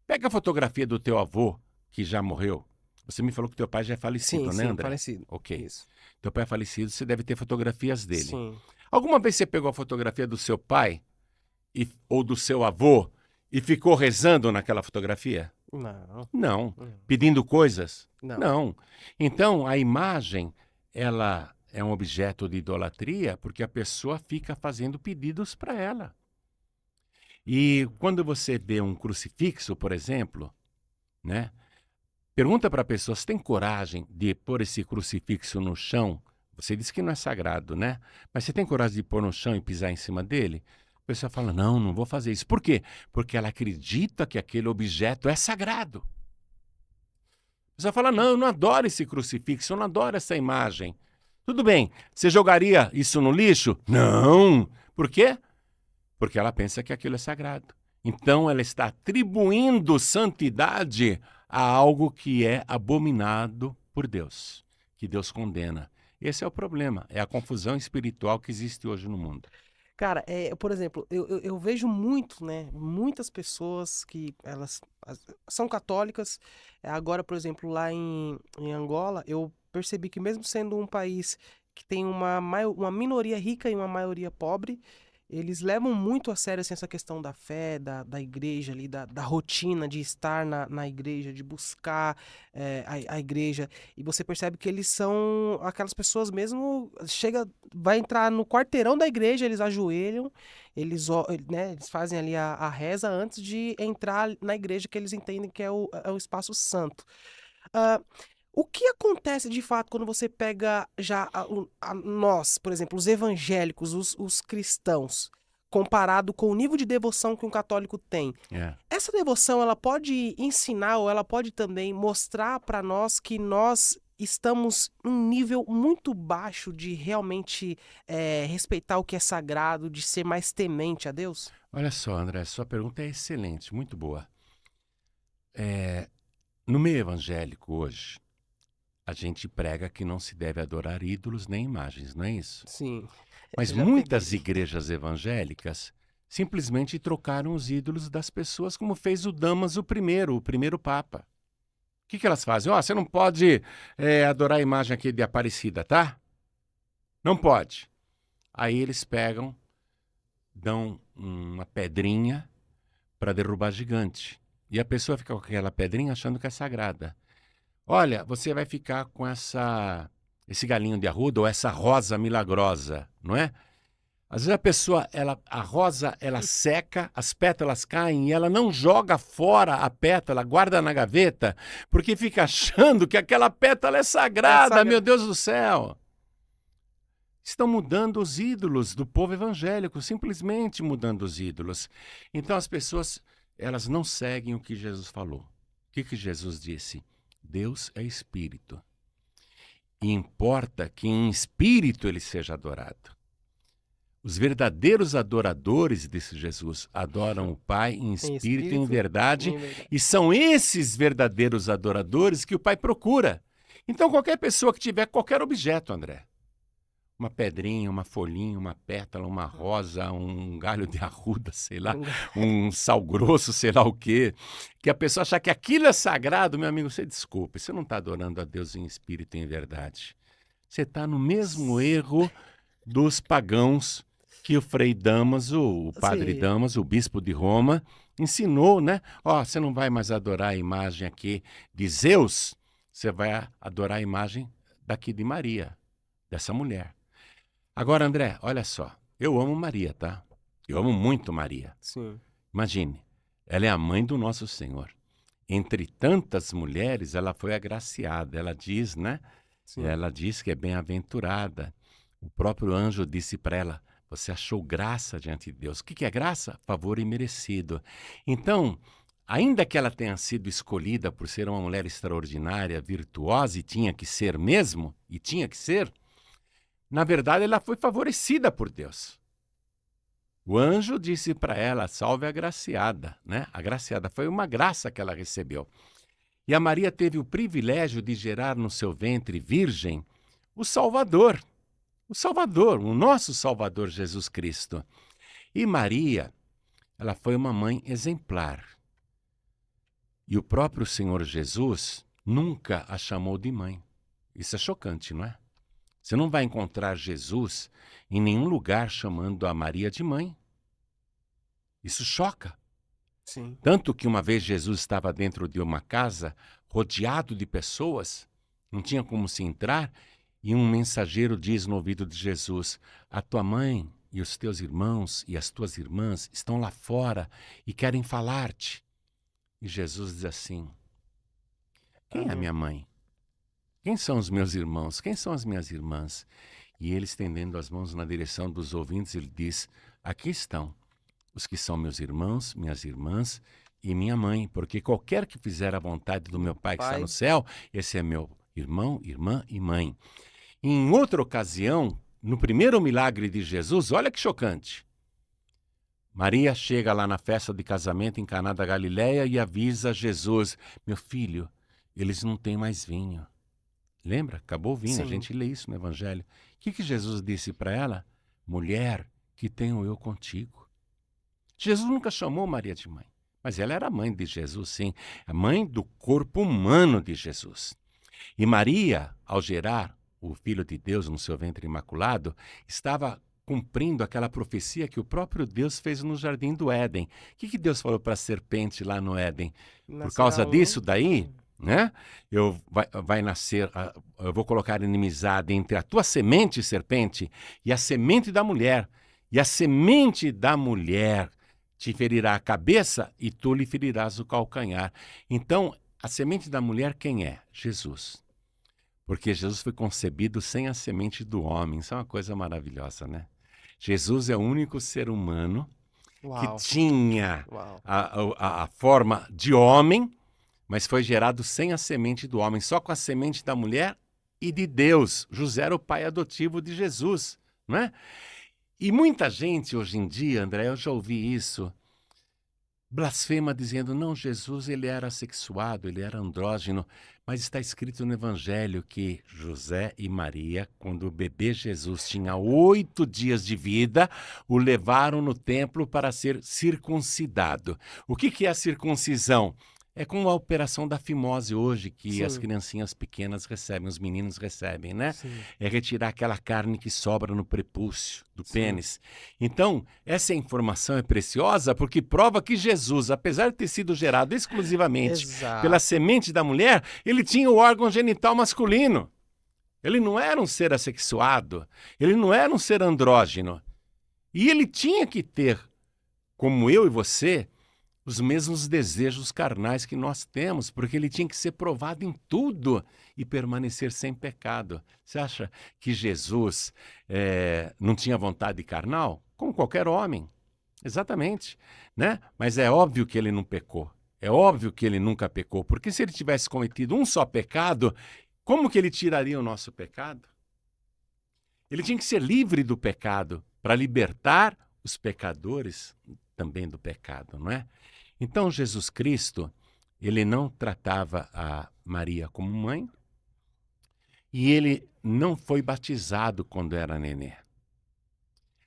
Pega a fotografia do teu avô, que já morreu. Você me falou que teu pai já é falecido, Sim, né, sim, André? falecido. Ok. Isso. Teu pai é falecido, você deve ter fotografias dele. Sim. Alguma vez você pegou a fotografia do seu pai ou do seu avô e ficou rezando naquela fotografia? Não, Não. não, Pedindo coisas? não. Não. Então, a imagem, ela é um objeto de idolatria porque a pessoa fica fazendo pedidos para ela. E quando você vê um crucifixo, por exemplo, né? Pergunta para a pessoa, você tem coragem de pôr esse crucifixo no chão? Você disse que não é sagrado, né? Mas você tem coragem de pôr no chão e pisar em cima dele? A pessoa fala, não, não vou fazer isso. Por quê? Porque ela acredita que aquele objeto é sagrado. A pessoa fala, não, eu não adoro esse crucifixo, eu não adoro essa imagem. Tudo bem, você jogaria isso no lixo? Não. Por quê? Porque ela pensa que aquilo é sagrado. Então ela está atribuindo santidade a algo que é abominado por Deus, que Deus condena. Esse é o problema, é a confusão espiritual que existe hoje no mundo. Cara, por exemplo, eu vejo muito, né? Muitas pessoas que elas são católicas. Agora, por exemplo, lá em Angola, eu percebi que mesmo sendo um país que tem uma minoria rica e uma maioria pobre, eles levam muito a sério assim, essa questão da fé, da igreja ali, da rotina de estar na igreja, de buscar a igreja. E você percebe que eles são aquelas pessoas mesmo, vai entrar no quarteirão da igreja, eles ajoelham, né, eles fazem ali a reza antes de entrar na igreja que eles entendem que é o espaço santo. Ah, o que acontece de fato quando você pega já nós, por exemplo, os evangélicos, os cristãos, comparado com o nível de devoção que um católico tem? É. Essa devoção, ela pode ensinar ou ela pode também mostrar para nós que nós estamos num nível muito baixo de realmente respeitar o que é sagrado, de ser mais temente a Deus? Olha só, André, sua pergunta é excelente, muito boa. No meio evangélico hoje, a gente prega que não se deve adorar ídolos nem imagens, não é isso? Sim, Mas eu já muitas peguei. igrejas evangélicas simplesmente trocaram os ídolos das pessoas, como fez o Damaso I, o primeiro Papa. O que elas fazem? Ó, você não pode adorar a imagem aqui de Aparecida, tá? Não pode. Aí eles pegam, dão uma pedrinha para derrubar gigante. E a pessoa fica com aquela pedrinha achando que é sagrada. Olha, você vai ficar com esse galinho de arruda ou essa rosa milagrosa, não é? Às vezes a pessoa, a rosa, ela seca, as pétalas caem e ela não joga fora a pétala, guarda na gaveta, porque fica achando que aquela pétala é sagrada, meu Deus do céu. Estão mudando os ídolos do povo evangélico, simplesmente mudando os ídolos. Então as pessoas, elas não seguem o que Jesus falou. O que Jesus disse? Deus é espírito. E importa que em espírito ele seja adorado. Os verdadeiros adoradores desse Jesus adoram o Pai em espírito e em verdade, e são esses verdadeiros adoradores que o Pai procura. Então qualquer pessoa que tiver qualquer objeto, André, uma pedrinha, uma folhinha, uma pétala, uma rosa, um galho de arruda, sei lá, um sal grosso, sei lá o quê, que a pessoa achar que aquilo é sagrado, meu amigo, você desculpe, você não está adorando a Deus em espírito e em verdade. Você está no mesmo erro dos pagãos que o Frei Damaso, o Padre Damaso, o Bispo de Roma, ensinou, né? Ó, você não vai mais adorar a imagem aqui de Zeus, você vai adorar a imagem daqui de Maria, dessa mulher. Agora, André, olha só, eu amo Maria, tá? Eu amo muito Maria. Sim. Imagine, ela é a mãe do nosso Senhor. Entre tantas mulheres, ela foi agraciada. Ela diz, né? Sim. Ela diz que é bem-aventurada. O próprio anjo disse para ela, você achou graça diante de Deus. O que é graça? Favor imerecido. Então, ainda que ela tenha sido escolhida por ser uma mulher extraordinária, virtuosa, e tinha que ser mesmo, na verdade, ela foi favorecida por Deus. O anjo disse para ela, salve a agraciada, né? A agraciada foi uma graça que ela recebeu. E a Maria teve o privilégio de gerar no seu ventre virgem o Salvador, o nosso Salvador Jesus Cristo. E Maria, ela foi uma mãe exemplar. E o próprio Senhor Jesus nunca a chamou de mãe. Isso é chocante, não é? Você não vai encontrar Jesus em nenhum lugar chamando a Maria de mãe. Isso choca. Sim. Tanto que uma vez Jesus estava dentro de uma casa, rodeado de pessoas, não tinha como se entrar, e um mensageiro diz no ouvido de Jesus, a tua mãe e os teus irmãos e as tuas irmãs estão lá fora e querem falar-te. E Jesus diz assim, quem é a minha mãe? Quem são os meus irmãos? Quem são as minhas irmãs? E ele, estendendo as mãos na direção dos ouvintes, ele diz, aqui estão os que são meus irmãos, minhas irmãs e minha mãe, porque qualquer que fizer a vontade do meu Pai que está no céu, esse é meu irmão, irmã e mãe. Em outra ocasião, no primeiro milagre de Jesus, olha que chocante. Maria chega lá na festa de casamento em Caná da Galileia e avisa Jesus, meu filho, eles não têm mais vinho. Lembra? Acabou o vinho, Sim. A gente lê isso no Evangelho. O que Jesus disse para ela? Mulher, que tenho eu contigo. Jesus nunca chamou Maria de mãe, mas ela era a mãe de Jesus, sim, a mãe do corpo humano de Jesus. E Maria, ao gerar o Filho de Deus no seu ventre imaculado, estava cumprindo aquela profecia que o próprio Deus fez no Jardim do Éden. O que Deus falou para a serpente lá no Éden? Por causa disso daí, né? Eu vou colocar inimizade entre a tua semente, serpente, e a semente da mulher. E a semente da mulher te ferirá a cabeça e tu lhe ferirás o calcanhar. Então, a semente da mulher quem é? Jesus. Porque Jesus foi concebido sem a semente do homem. Isso é uma coisa maravilhosa, né? Jesus é o único ser humano que tinha a forma de homem, mas foi gerado sem a semente do homem, só com a semente da mulher e de Deus. José era o pai adotivo de Jesus, não é? E muita gente hoje em dia, André, eu já ouvi isso, blasfema dizendo, não, Jesus ele era sexuado, ele era andrógeno, mas está escrito no Evangelho que José e Maria, quando o bebê Jesus tinha 8 dias de vida, o levaram no templo para ser circuncidado. O que é a circuncisão? É como a operação da fimose hoje, que as criancinhas pequenas recebem, os meninos recebem, né? Sim. É retirar aquela carne que sobra no prepúcio do pênis. Então, essa informação é preciosa porque prova que Jesus, apesar de ter sido gerado exclusivamente pela semente da mulher, ele tinha o órgão genital masculino. Ele não era um ser assexuado, ele não era um ser andrógeno. E ele tinha que ter, como eu e você, os mesmos desejos carnais que nós temos, porque ele tinha que ser provado em tudo e permanecer sem pecado. Você acha que Jesus não tinha vontade carnal? Como qualquer homem. Exatamente, né? Mas é óbvio que ele não pecou. É óbvio que ele nunca pecou, porque se ele tivesse cometido um só pecado, como que ele tiraria o nosso pecado? Ele tinha que ser livre do pecado para libertar os pecadores também do pecado, não é? Então, Jesus Cristo, ele não tratava a Maria como mãe e ele não foi batizado quando era nenê.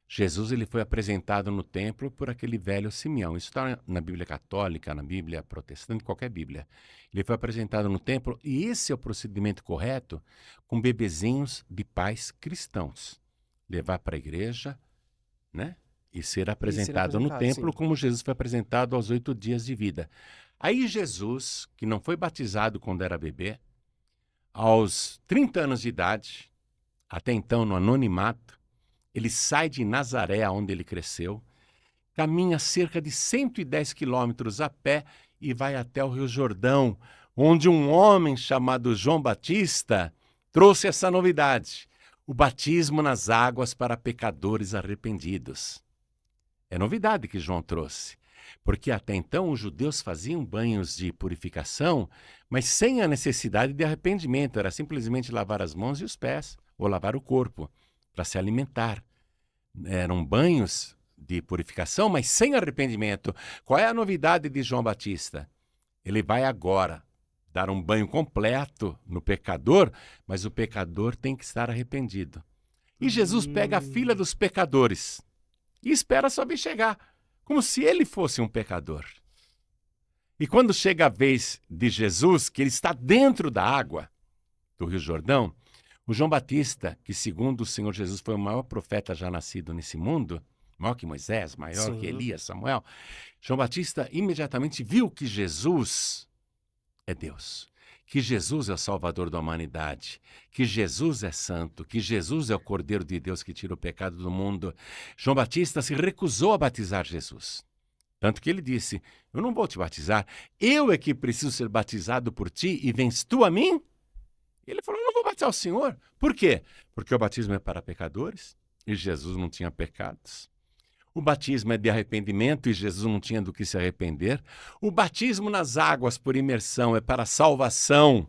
Jesus ele foi apresentado no templo por aquele velho Simeão. Isso está na Bíblia Católica, na Bíblia Protestante, qualquer Bíblia. Ele foi apresentado no templo e esse é o procedimento correto com bebezinhos de pais cristãos. Levar para a igreja, né? E ser apresentado no templo, sim. como Jesus foi apresentado aos 8 dias de vida. Aí Jesus, que não foi batizado quando era bebê, aos 30 anos de idade, até então no anonimato, ele sai de Nazaré, onde ele cresceu, caminha cerca de 110 quilômetros a pé e vai até o Rio Jordão, onde um homem chamado João Batista trouxe essa novidade, o batismo nas águas para pecadores arrependidos. É novidade que João trouxe, porque até então os judeus faziam banhos de purificação, mas sem a necessidade de arrependimento, era simplesmente lavar as mãos e os pés, ou lavar o corpo, para se alimentar. Eram banhos de purificação, mas sem arrependimento. Qual é a novidade de João Batista? Ele vai agora dar um banho completo no pecador, mas o pecador tem que estar arrependido. E Jesus pega a fila dos pecadores e espera sua vez chegar, como se ele fosse um pecador. E quando chega a vez de Jesus, que ele está dentro da água do Rio Jordão, o João Batista, que segundo o Senhor Jesus foi o maior profeta já nascido nesse mundo, maior que Moisés, maior que Elias, Samuel, João Batista imediatamente viu que Jesus é Deus, que Jesus é o Salvador da humanidade, que Jesus é santo, que Jesus é o Cordeiro de Deus que tira o pecado do mundo. João Batista se recusou a batizar Jesus. Tanto que ele disse, eu não vou te batizar, eu é que preciso ser batizado por ti e vens tu a mim? Ele falou, eu não vou batizar o Senhor. Por quê? Porque o batismo é para pecadores e Jesus não tinha pecados. O batismo é de arrependimento e Jesus não tinha do que se arrepender. O batismo nas águas por imersão é para salvação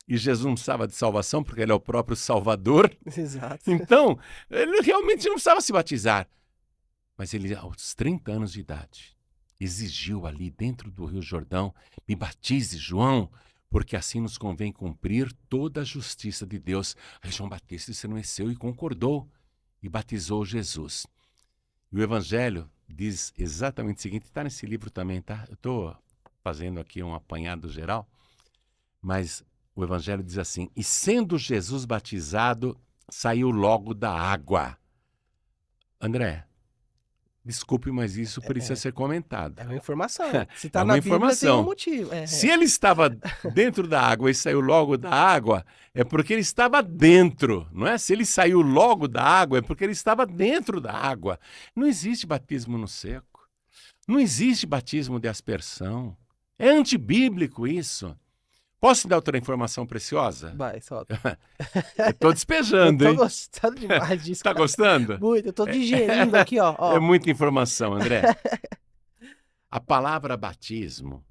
e Jesus não precisava de salvação porque ele é o próprio Salvador. Exato. Então, ele realmente não precisava se batizar. Mas ele, aos 30 anos de idade, exigiu ali dentro do Rio Jordão, me batize, João, porque assim nos convém cumprir toda a justiça de Deus. Aí João Batista se enfureceu e concordou e batizou Jesus. E o Evangelho diz exatamente o seguinte, está nesse livro também, tá? Eu estou fazendo aqui um apanhado geral, mas o Evangelho diz assim, e sendo Jesus batizado, saiu logo da água. André, desculpe, mas isso precisa ser comentado. É uma informação. Se está É na uma Bíblia, tem informação. um motivo. Se ele estava dentro da água e saiu logo da água, é porque ele estava dentro, não é? Se ele saiu logo da água, é porque ele estava dentro da água. Não existe batismo no seco. Não existe batismo de aspersão. É antibíblico isso. Posso te dar outra informação preciosa? Vai, solta. Eu estou despejando, Eu hein? tô gostando demais disso. Tá cara. gostando? Muito, eu tô digerindo aqui, ó. É muita informação, André. A palavra batismo,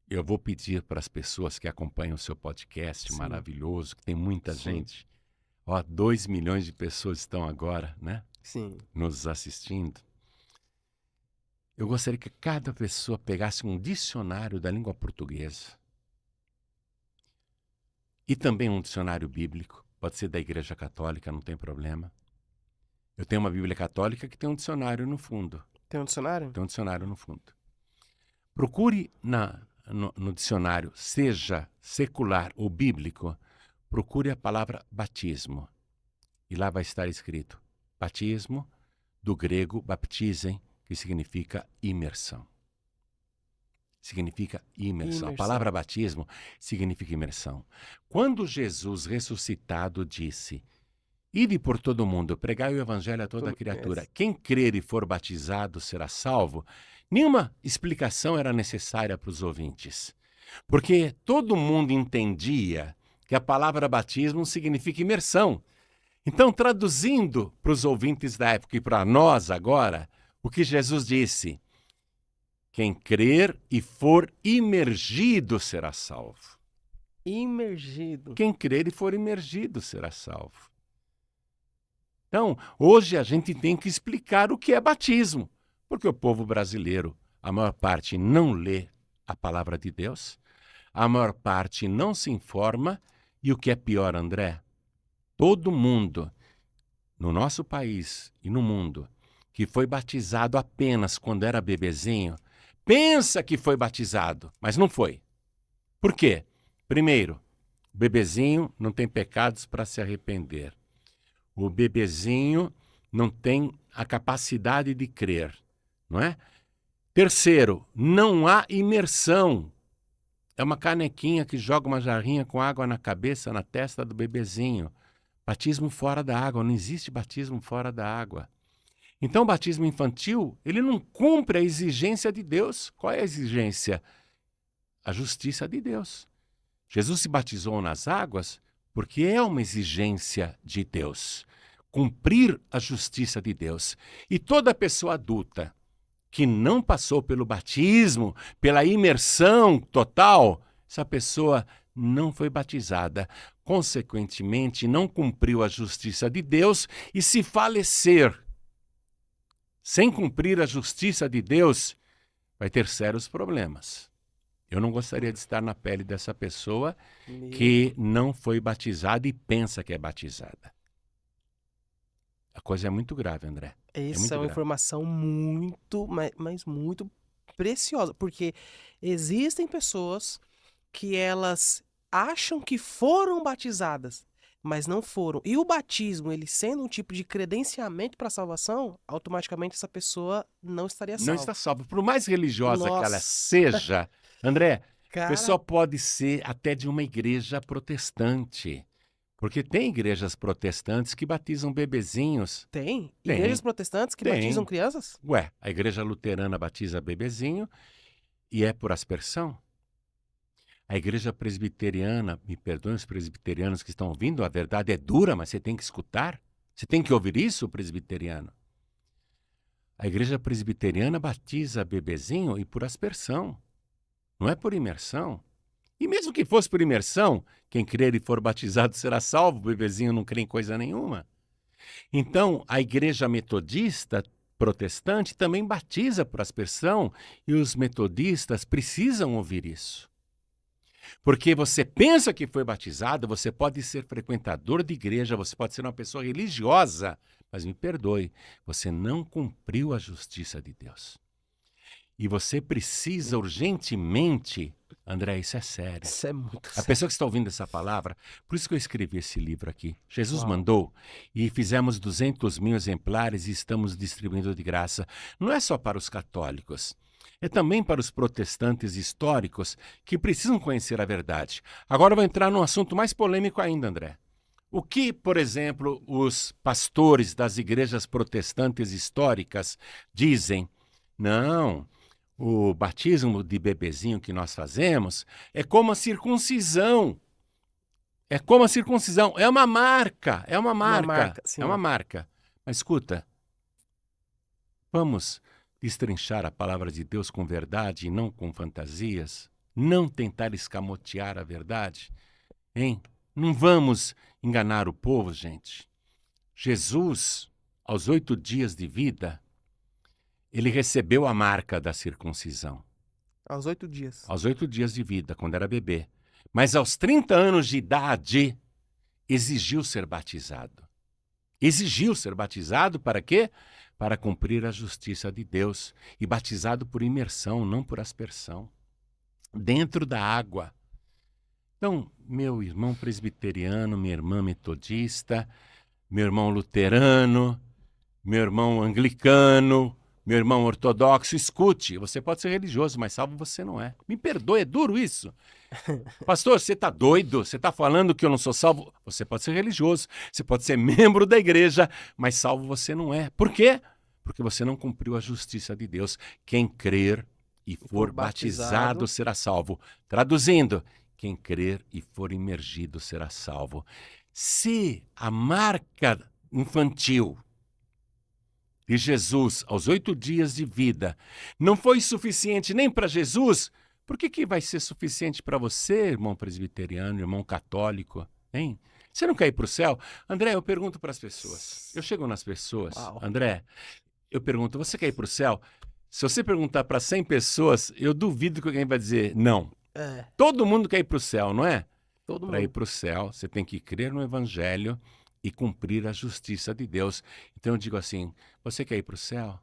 eu vou pedir para as pessoas que acompanham o seu podcast maravilhoso, que tem muita gente. Ó, 2 milhões de pessoas estão agora, né? Sim. Nos assistindo. Eu gostaria que cada pessoa pegasse um dicionário da língua portuguesa e também um dicionário bíblico, pode ser da Igreja Católica, não tem problema. Eu tenho uma Bíblia Católica que tem um dicionário no fundo. Tem um dicionário? Tem um dicionário no fundo. Procure no dicionário, seja secular ou bíblico, procure a palavra batismo. E lá vai estar escrito batismo, do grego baptizem, que significa imersão. Significa imersão. A palavra batismo significa imersão. Quando Jesus ressuscitado disse, Ide por todo mundo, pregai o evangelho a toda Todo mundo criatura. conhece. Quem crer e for batizado será salvo. Nenhuma explicação era necessária para os ouvintes, porque todo mundo entendia que a palavra batismo significa imersão. Então, traduzindo para os ouvintes da época e para nós agora, o que Jesus disse: quem crer e for imergido será salvo. Imergido. Quem crer e for imergido será salvo. Então, hoje a gente tem que explicar o que é batismo, porque o povo brasileiro, a maior parte não lê a palavra de Deus, a maior parte não se informa, e o que é pior, André, todo mundo no nosso país e no mundo que foi batizado apenas quando era bebezinho, pensa que foi batizado, mas não foi. Por quê? Primeiro, o bebezinho não tem pecados para se arrepender. O bebezinho não tem a capacidade de crer, não é? Terceiro, não há imersão. É uma canequinha que joga uma jarrinha com água na cabeça, na testa do bebezinho. Batismo fora da água, não existe batismo fora da água. Então, o batismo infantil, ele não cumpre a exigência de Deus. Qual é a exigência? A justiça de Deus. Jesus se batizou nas águas porque é uma exigência de Deus. Cumprir a justiça de Deus. E toda pessoa adulta que não passou pelo batismo, pela imersão total, essa pessoa não foi batizada. Consequentemente, não cumpriu a justiça de Deus, e se falecer sem cumprir a justiça de Deus, vai ter sérios problemas. Eu não gostaria de estar na pele dessa pessoa que não foi batizada e pensa que é batizada. A coisa é muito grave, André. Essa é uma informação muito, mas muito preciosa, porque existem pessoas que elas acham que foram batizadas, mas não foram. E o batismo, ele sendo um tipo de credenciamento para a salvação, automaticamente essa pessoa não estaria salva. Não está salva. Por mais religiosa que ela Nossa. seja, André, a Cara, pessoa pode ser até de uma igreja protestante. Porque tem igrejas protestantes que batizam bebezinhos. tem Tem. igrejas protestantes que Tem. batizam crianças? Ué, a igreja luterana batiza bebezinho e é por aspersão. A igreja presbiteriana, me perdoem os presbiterianos que estão ouvindo, a verdade é dura, mas você tem que escutar. Você tem que ouvir isso, presbiteriano. A igreja presbiteriana batiza bebezinho e por aspersão. Não é por imersão. E mesmo que fosse por imersão, quem crer e for batizado será salvo, o bebezinho não crê em coisa nenhuma. Então, a igreja metodista protestante também batiza por aspersão, e os metodistas precisam ouvir isso. Porque você pensa que foi batizado, você pode ser frequentador de igreja, você pode ser uma pessoa religiosa, mas me perdoe, você não cumpriu a justiça de Deus. E você precisa urgentemente, André, isso é sério. Isso é muito A sério. pessoa que está ouvindo essa palavra, por isso que eu escrevi esse livro aqui. Jesus Uau. mandou e fizemos 200.000 exemplares e estamos distribuindo de graça. Não é só para os católicos, é também para os protestantes históricos que precisam conhecer a verdade. Agora eu vou entrar num assunto mais polêmico ainda, André. O que, por exemplo, os pastores das igrejas protestantes históricas dizem? Não, o batismo de bebezinho que nós fazemos é como a circuncisão. É como a circuncisão. É uma marca. É uma marca. sim. É uma marca. Mas escuta, vamos destrinchar a palavra de Deus com verdade e não com fantasias? Não tentar escamotear a verdade? Hein? Não vamos enganar o povo, gente. Jesus, aos 8 dias de vida, ele recebeu a marca da circuncisão. Aos 8 dias. Aos 8 dias de vida, quando era bebê. Mas aos 30 anos de idade, exigiu ser batizado. Exigiu ser batizado para quê? Para cumprir a justiça de Deus. E batizado por imersão, não por aspersão. Dentro da água. Então, meu irmão presbiteriano, minha irmã metodista, meu irmão luterano, meu irmão anglicano, Meu irmão ortodoxo, escute, você pode ser religioso, mas salvo você não é. Me perdoe, é duro isso. Pastor, você está doido? Você está falando que eu não sou salvo? Você pode ser religioso, você pode ser membro da igreja, mas salvo você não é. Por quê? Porque você não cumpriu a justiça de Deus. Quem crer e for batizado será salvo. Traduzindo, quem crer e for imergido será salvo. Se a marca infantil de Jesus aos 8 dias de vida não foi suficiente nem para Jesus, por que vai ser suficiente para você, irmão presbiteriano, irmão católico, hein? Você não quer ir para o céu? André, eu pergunto para as pessoas. Eu chego nas pessoas. Uau. André, eu pergunto, você quer ir para o céu? Se você perguntar para 100 pessoas, eu duvido que alguém vai dizer não. Todo mundo quer ir para o céu, não é? Todo Para ir mundo. para o céu, você tem que crer no Evangelho e cumprir a justiça de Deus. Então eu digo assim, você quer ir para o céu?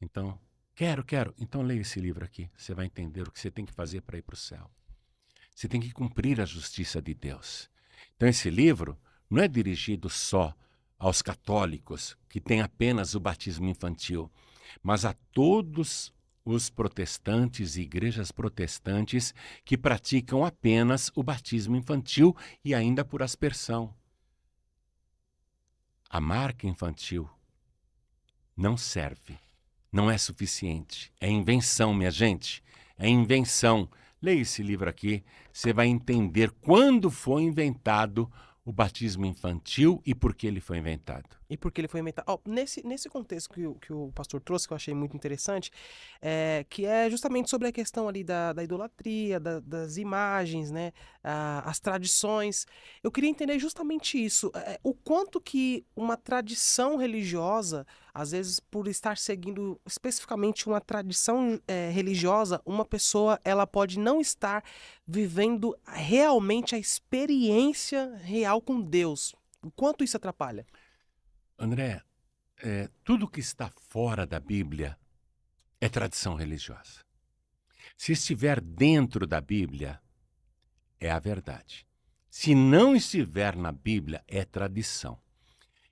Então, quero. Então leia esse livro aqui. Você vai entender o que você tem que fazer para ir para o céu. Você tem que cumprir a justiça de Deus. Então esse livro não é dirigido só aos católicos, que têm apenas o batismo infantil, mas a todos os protestantes e igrejas protestantes que praticam apenas o batismo infantil e ainda por aspersão. A marca infantil não serve, não é suficiente. É invenção, minha gente, é invenção. Leia esse livro aqui, você vai entender quando foi inventado o batismo infantil e por que ele foi inventado. E porque ele foi inventado. Ó, nesse contexto que o pastor trouxe, que eu achei muito interessante, que é justamente sobre a questão ali da idolatria, das imagens, né? As tradições. Eu queria entender justamente isso. O quanto que uma tradição religiosa, às vezes por estar seguindo especificamente uma tradição religiosa, uma pessoa ela pode não estar vivendo realmente a experiência real com Deus. O quanto isso atrapalha? André, tudo que está fora da Bíblia é tradição religiosa. Se estiver dentro da Bíblia, é a verdade. Se não estiver na Bíblia, é tradição.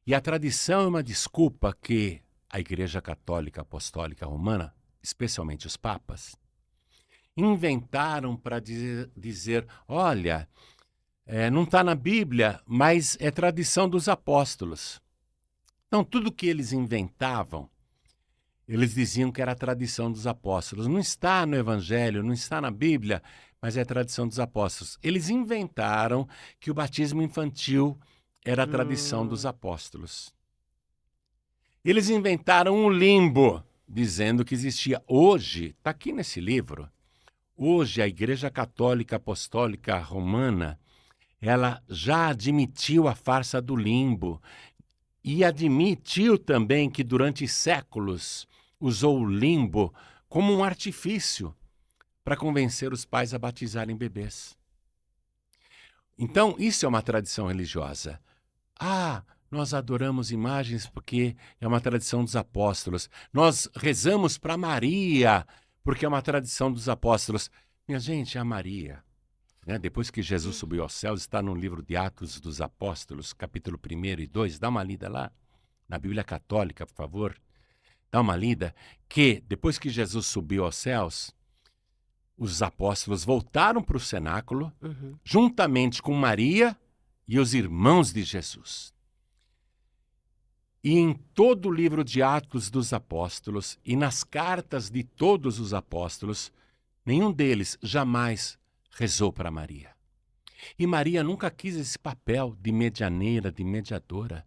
E a tradição é uma desculpa que a Igreja Católica Apostólica Romana, especialmente os papas, inventaram para dizer, olha, não está na Bíblia, mas é tradição dos apóstolos. Então, tudo que eles inventavam, eles diziam que era a tradição dos apóstolos. Não está no Evangelho, não está na Bíblia, mas é a tradição dos apóstolos. Eles inventaram que o batismo infantil era a tradição dos apóstolos. Eles inventaram um limbo, dizendo que existia. Hoje, está aqui nesse livro, hoje a Igreja Católica Apostólica Romana, ela já admitiu a farsa do limbo. E admitiu também que durante séculos usou o limbo como um artifício para convencer os pais a batizarem bebês. Então, isso é uma tradição religiosa. Nós adoramos imagens porque é uma tradição dos apóstolos. Nós rezamos para Maria porque é uma tradição dos apóstolos. Minha gente, a Maria, depois que Jesus subiu aos céus, está no livro de Atos dos Apóstolos, capítulo 1 e 2, dá uma lida lá, na Bíblia Católica, por favor, dá uma lida, que depois que Jesus subiu aos céus, os apóstolos voltaram para o cenáculo, juntamente com Maria e os irmãos de Jesus. E em todo o livro de Atos dos Apóstolos e nas cartas de todos os apóstolos, nenhum deles jamais rezou para Maria. E Maria nunca quis esse papel de medianeira, de mediadora.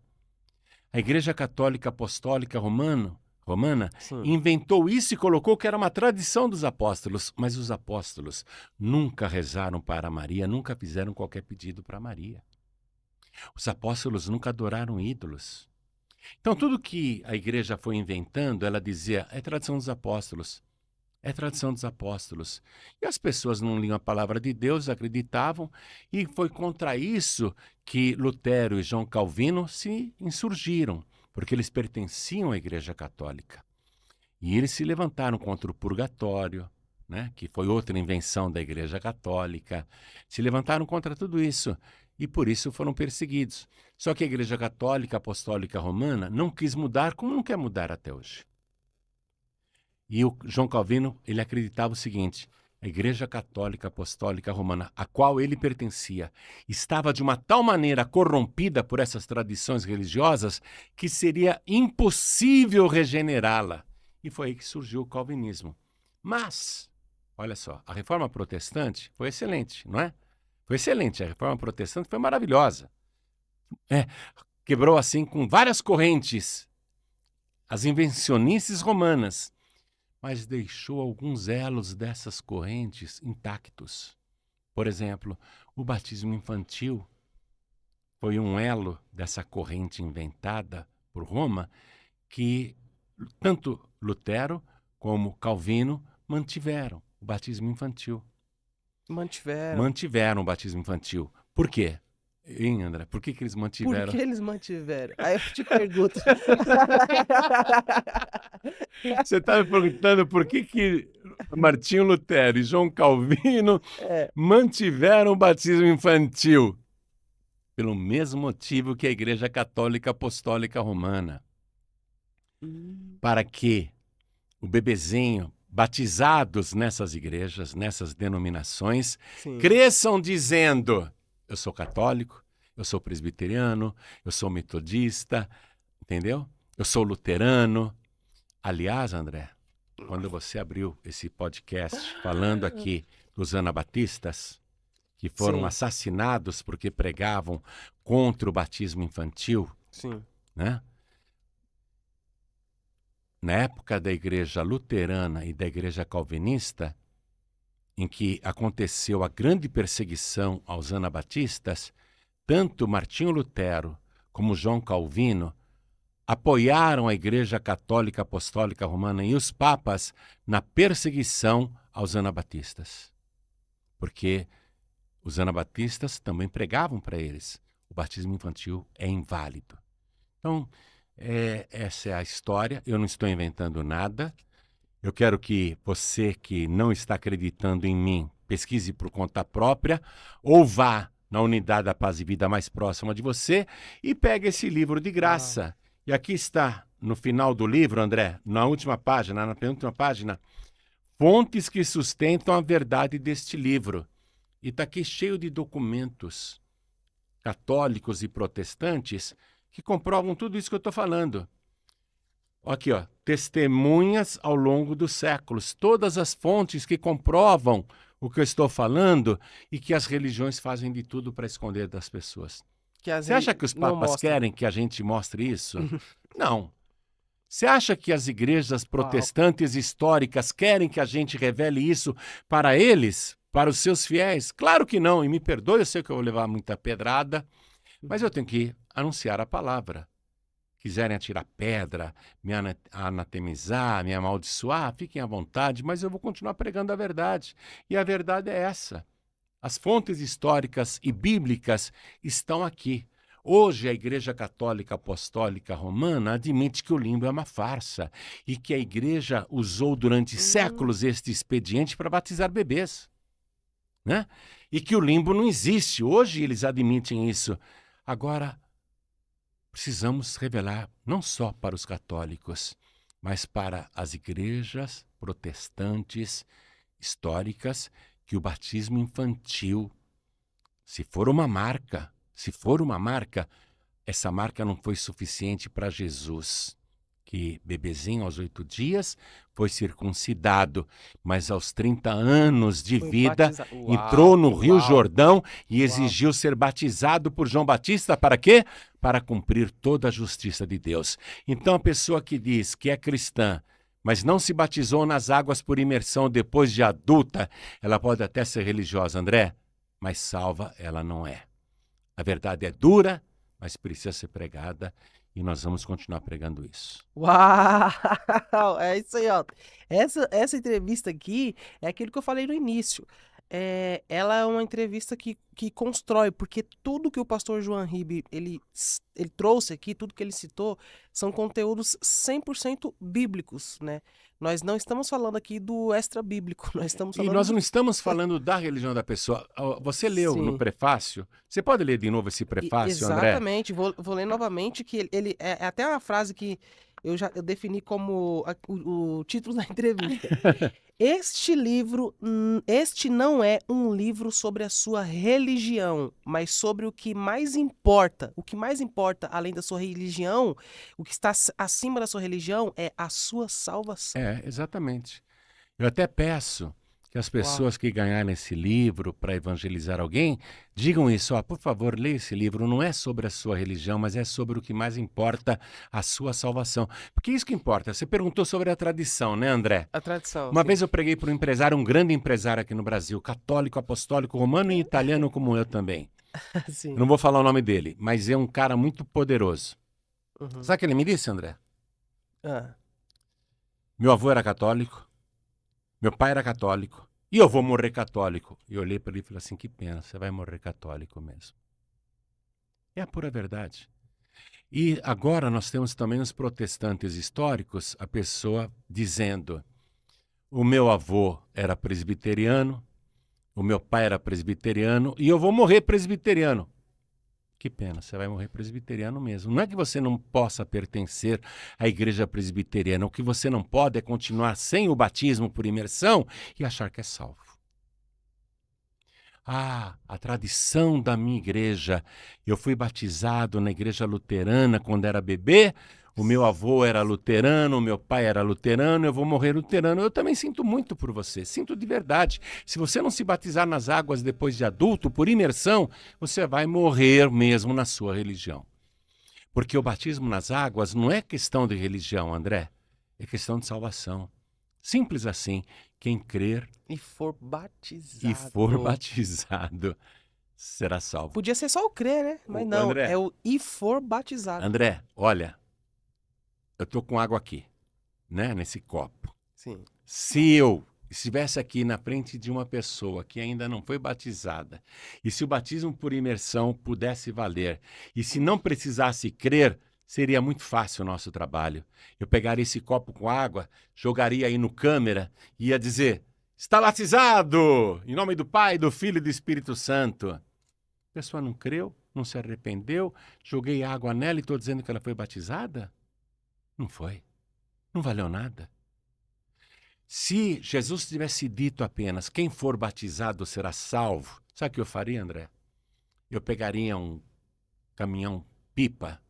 A Igreja Católica Apostólica Romana inventou isso e colocou que era uma tradição dos apóstolos, mas os apóstolos nunca rezaram para Maria, nunca fizeram qualquer pedido para Maria. Os apóstolos nunca adoraram ídolos. Então tudo que a igreja foi inventando, ela dizia, é tradição dos apóstolos. É tradição dos apóstolos. E as pessoas não liam a palavra de Deus, acreditavam, e foi contra isso que Lutero e João Calvino se insurgiram, porque eles pertenciam à Igreja Católica. E eles se levantaram contra o purgatório, que foi outra invenção da Igreja Católica. Se levantaram contra tudo isso e por isso foram perseguidos. Só que a Igreja Católica Apostólica Romana não quis mudar, como não quer mudar até hoje. E o João Calvino, ele acreditava o seguinte: a Igreja Católica Apostólica Romana, a qual ele pertencia, estava de uma tal maneira corrompida por essas tradições religiosas que seria impossível regenerá-la. E foi aí que surgiu o calvinismo. Mas, olha só, a Reforma Protestante foi excelente, não é? Foi excelente, a Reforma Protestante foi maravilhosa. Quebrou assim com várias correntes as invencionices romanas, mas deixou alguns elos dessas correntes intactos. Por exemplo, o batismo infantil foi um elo dessa corrente inventada por Roma que tanto Lutero como Calvino mantiveram o batismo infantil. Mantiveram o batismo infantil. Por quê? Hein, André? Por que eles mantiveram? Por que eles mantiveram? Aí eu te pergunto. Você está me perguntando por que Martinho Lutero e João Calvino mantiveram o batismo infantil? Pelo mesmo motivo que a Igreja Católica Apostólica Romana. Para que o bebezinho, batizados nessas igrejas, nessas denominações, cresçam dizendo: eu sou católico, eu sou presbiteriano, eu sou metodista, entendeu? Eu sou luterano. Aliás, André, quando você abriu esse podcast falando aqui dos anabatistas, que foram assassinados porque pregavam contra o batismo infantil, né? Na época da igreja luterana e da igreja calvinista, em que aconteceu a grande perseguição aos anabatistas, tanto Martinho Lutero como João Calvino apoiaram a Igreja Católica Apostólica Romana e os papas na perseguição aos anabatistas. Porque os anabatistas também pregavam para eles: o batismo infantil é inválido. Então, essa é a história. Eu não estou inventando nada. Eu quero que você que não está acreditando em mim pesquise por conta própria ou vá na unidade da Paz e Vida mais próxima de você e pegue esse livro de graça. E aqui está, no final do livro, André, na última página, na penúltima página, fontes que sustentam a verdade deste livro. E está aqui cheio de documentos católicos e protestantes que comprovam tudo isso que eu estou falando. Aqui, ó, testemunhas ao longo dos séculos, todas as fontes que comprovam o que eu estou falando e que as religiões fazem de tudo para esconder das pessoas. Você acha que os papas querem que a gente mostre isso? Não. Você acha que as igrejas protestantes históricas querem que a gente revele isso para eles, para os seus fiéis? Claro que não, e me perdoe, eu sei que eu vou levar muita pedrada, mas eu tenho que anunciar a palavra. Quiserem atirar pedra, me anatemizar, me amaldiçoar, fiquem à vontade, mas eu vou continuar pregando a verdade. E a verdade é essa. As fontes históricas e bíblicas estão aqui. Hoje a Igreja Católica Apostólica Romana admite que o limbo é uma farsa e que a Igreja usou durante séculos este expediente para batizar bebês, né? E que o limbo não existe. Hoje eles admitem isso. Agora, precisamos revelar não só para os católicos, mas para as igrejas protestantes históricas que o batismo infantil, se for uma marca, essa marca não foi suficiente para Jesus, que bebezinho aos 8 dias foi circuncidado, mas aos 30 anos de vida entrou no Rio Jordão e exigiu ser batizado por João Batista para quê? Para cumprir toda a justiça de Deus. Então a pessoa que diz que é cristã, mas não se batizou nas águas por imersão depois de adulta, ela pode até ser religiosa, André, mas salva ela não é. A verdade é dura, mas precisa ser pregada e nós vamos continuar pregando isso. Uau! É isso aí, ó. Essa entrevista aqui é aquilo que eu falei no início. Ela é uma entrevista que constrói, porque tudo que o pastor João Ribe ele trouxe aqui, tudo que ele citou, são conteúdos 100% bíblicos, né? Nós não estamos falando aqui do extra-bíblico, nós estamos falando... E nós não estamos falando da religião da pessoa. Você leu no prefácio? Você pode ler de novo esse prefácio, André? Exatamente, vou ler novamente, que ele é até uma frase que eu defini como o título da entrevista. Este livro, este não é um livro sobre a sua religião, mas sobre o que mais importa. O que mais importa, além da sua religião, o que está acima da sua religião é a sua salvação. É, exatamente. Eu até peço que as Uau. pessoas que ganharem esse livro para evangelizar alguém, digam isso, ó, por favor, leia esse livro, não é sobre a sua religião, mas é sobre o que mais importa, a sua salvação. Porque é isso que importa. Você perguntou sobre a tradição, né, André? A tradição, Uma sim. vez eu preguei para um empresário, um grande empresário aqui no Brasil, católico, apostólico, romano e italiano como eu também. Sim. Eu não vou falar o nome dele, mas é um cara muito poderoso. Uhum. Sabe o que ele me disse, André? Ah, Meu avô era católico, meu pai era católico, e eu vou morrer católico. E eu olhei para ele e falei assim, que pena, você vai morrer católico mesmo. É a pura verdade. E agora nós temos também os protestantes históricos, a pessoa dizendo, o meu avô era presbiteriano, o meu pai era presbiteriano, e eu vou morrer presbiteriano. Que pena, você vai morrer presbiteriano mesmo. Não é que você não possa pertencer à igreja presbiteriana. O que você não pode é continuar sem o batismo por imersão e achar que é salvo. Ah, a tradição da minha igreja. Eu fui batizado na igreja luterana quando era bebê. O meu avô era luterano, o meu pai era luterano, eu vou morrer luterano. Eu também sinto muito por você, sinto de verdade. Se você não se batizar nas águas depois de adulto, por imersão, você vai morrer mesmo na sua religião. Porque o batismo nas águas não é questão de religião, André, é questão de salvação. Simples assim, quem crer e for batizado. e for batizado será salvo. Podia ser só o crer, né? Mas não, André, é o e for batizado. André, olha, eu tô com água aqui, né, nesse copo. Sim. Se eu estivesse aqui na frente de uma pessoa que ainda não foi batizada, e se o batismo por imersão pudesse valer, e se não precisasse crer, seria muito fácil o nosso trabalho. Eu pegaria esse copo com água, jogaria aí no câmera e ia dizer, está batizado! Em nome do Pai, do Filho e do Espírito Santo. A pessoa não creu, não se arrependeu, joguei água nela e estou dizendo que ela foi batizada? Não foi. Não valeu nada. Se Jesus tivesse dito apenas, quem for batizado será salvo, sabe o que eu faria, André? Eu pegaria um caminhão-pipa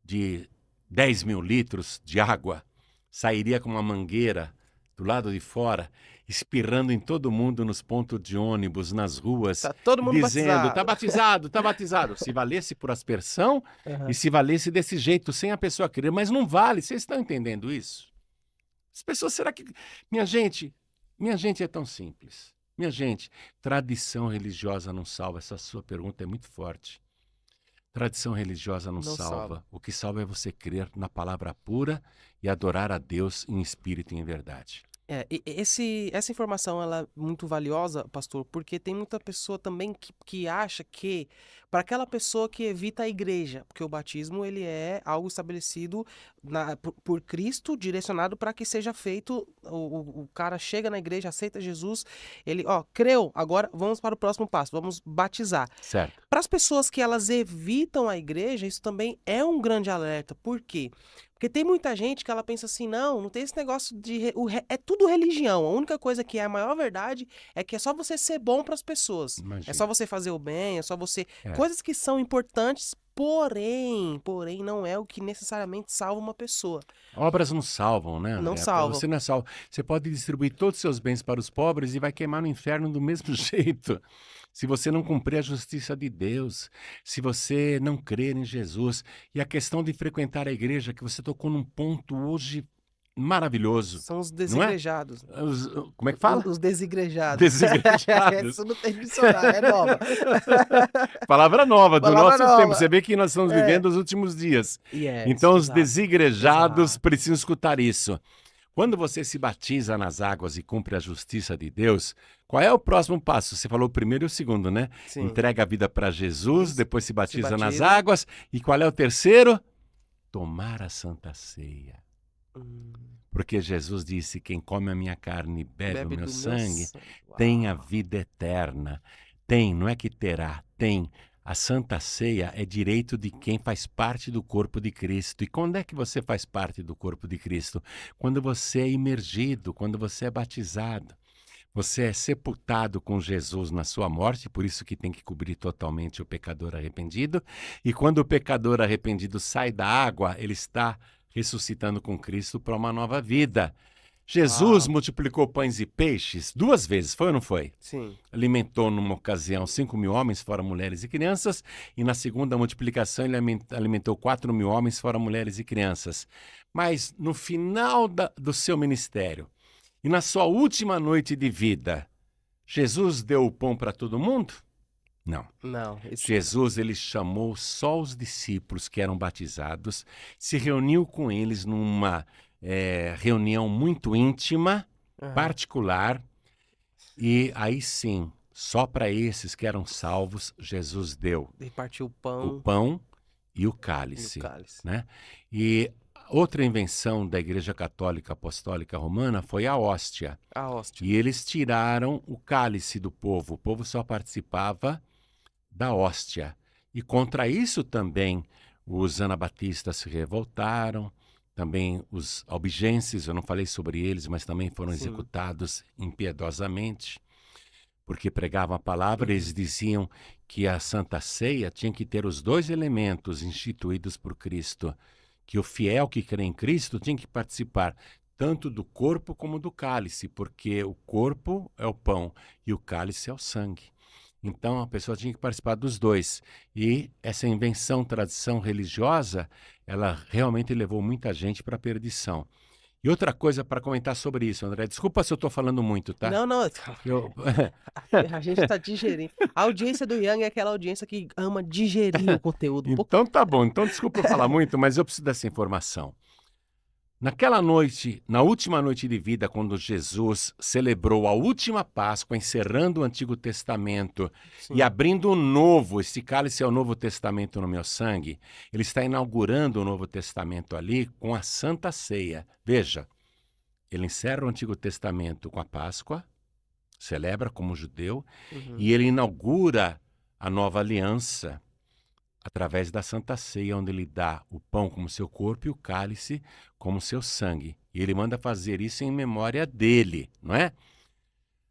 de 10 mil litros de água, sairia com uma mangueira do lado de fora, espirrando em todo mundo nos pontos de ônibus, nas ruas, Tá todo mundo dizendo, batizado. tá batizado, tá batizado. Se valesse por aspersão e se valesse desse jeito, sem a pessoa crer, mas não vale, vocês estão entendendo isso? As pessoas, será que... Minha gente é tão simples. Minha gente, tradição religiosa não salva. Essa sua pergunta é muito forte. Tradição religiosa não salva. O que salva é você crer na palavra pura e adorar a Deus em espírito e em verdade. Essa informação ela é muito valiosa, pastor, porque tem muita pessoa também que acha que, para aquela pessoa que evita a igreja, porque o batismo ele é algo estabelecido por Cristo, direcionado para que seja feito, o cara chega na igreja, aceita Jesus, ele, creu, agora vamos para o próximo passo, vamos batizar. Certo. Para as pessoas que elas evitam a igreja, isso também é um grande alerta. Por quê? Porque tem muita gente que ela pensa assim, não tem esse negócio de... é tudo religião. A única coisa que é a maior verdade é que é só você ser bom para as pessoas. Imagina. É só você fazer o bem, é só você... É. Coisas que são importantes, porém não é o que necessariamente salva uma pessoa. Obras não salvam, né, André? Não salvam. Você não é salvo. Você pode distribuir todos os seus bens para os pobres e vai queimar no inferno do mesmo jeito. Se você não cumprir a justiça de Deus, se você não crer em Jesus. E a questão de frequentar a igreja, que você tocou num ponto hoje maravilhoso. São os desigrejados. Como é que fala? Os desigrejados. Desigrejados. Isso não tem dicionário, é nova. Palavra nova do Palavra nosso nova. tempo. Você vê que nós estamos vivendo os últimos dias. Yes, Então, os exato. desigrejados Exato. precisam escutar isso. Quando você se batiza nas águas e cumpre a justiça de Deus, qual é o próximo passo? Você falou o primeiro e o segundo, né? Sim. Entrega a vida para Jesus, Isso. depois se batiza nas batiza. águas. E qual é o terceiro? Tomar a Santa Ceia. Porque Jesus disse, quem come a minha carne e bebe o meu sangue, tem a vida eterna. Tem, não é que terá, tem A Santa Ceia é direito de quem faz parte do corpo de Cristo. E quando é que você faz parte do corpo de Cristo? Quando você é imergido, quando você é batizado. Você é sepultado com Jesus na sua morte, por isso que tem que cobrir totalmente o pecador arrependido. E quando o pecador arrependido sai da água, ele está ressuscitando com Cristo para uma nova vida. Jesus Uau. multiplicou pães e peixes 2 vezes, foi ou não foi? Sim. Alimentou numa ocasião 5.000 homens, fora mulheres e crianças, e na segunda multiplicação ele alimentou 4.000 homens, fora mulheres e crianças. Mas no final do seu ministério, e na sua última noite de vida, Jesus deu o pão para todo mundo? Não. Não. Jesus, ele chamou só os discípulos que eram batizados, se reuniu com eles numa reunião muito íntima, Aham. particular, e aí sim, só para esses que eram salvos, Jesus deu Ele partiu o o pão pão e o e o cálice, cálice. né? E outra invenção da Igreja Católica Apostólica Romana foi a hóstia. A hóstia. E eles tiraram o cálice do povo. O povo só participava da hóstia. E contra isso também os anabatistas se revoltaram, também os albigenses, eu não falei sobre eles, mas também foram Sim. executados impiedosamente, porque pregavam a palavra. Eles diziam que a Santa Ceia tinha que ter os 2 elementos instituídos por Cristo, que o fiel que crê em Cristo tinha que participar tanto do corpo como do cálice, porque o corpo é o pão e o cálice é o sangue. Então a pessoa tinha que participar dos 2. E essa invenção, tradição religiosa, ela realmente levou muita gente para a perdição. E outra coisa para comentar sobre isso, André, desculpa se eu estou falando muito, tá? Não, não. Eu... A gente tá digerindo. A audiência do Yang é aquela audiência que ama digerir o conteúdo. Então tá bom, então desculpa eu falar muito, mas eu preciso dessa informação. Naquela noite, na última noite de vida, quando Jesus celebrou a última Páscoa, encerrando o Antigo Testamento Sim. e abrindo o Novo, esse cálice é o Novo Testamento no meu sangue, ele está inaugurando o Novo Testamento ali com a Santa Ceia. Veja, ele encerra o Antigo Testamento com a Páscoa, celebra como judeu, Uhum. e ele inaugura a nova aliança através da Santa Ceia, onde ele dá o pão como seu corpo e o cálice como seu sangue. E ele manda fazer isso em memória dele, não é?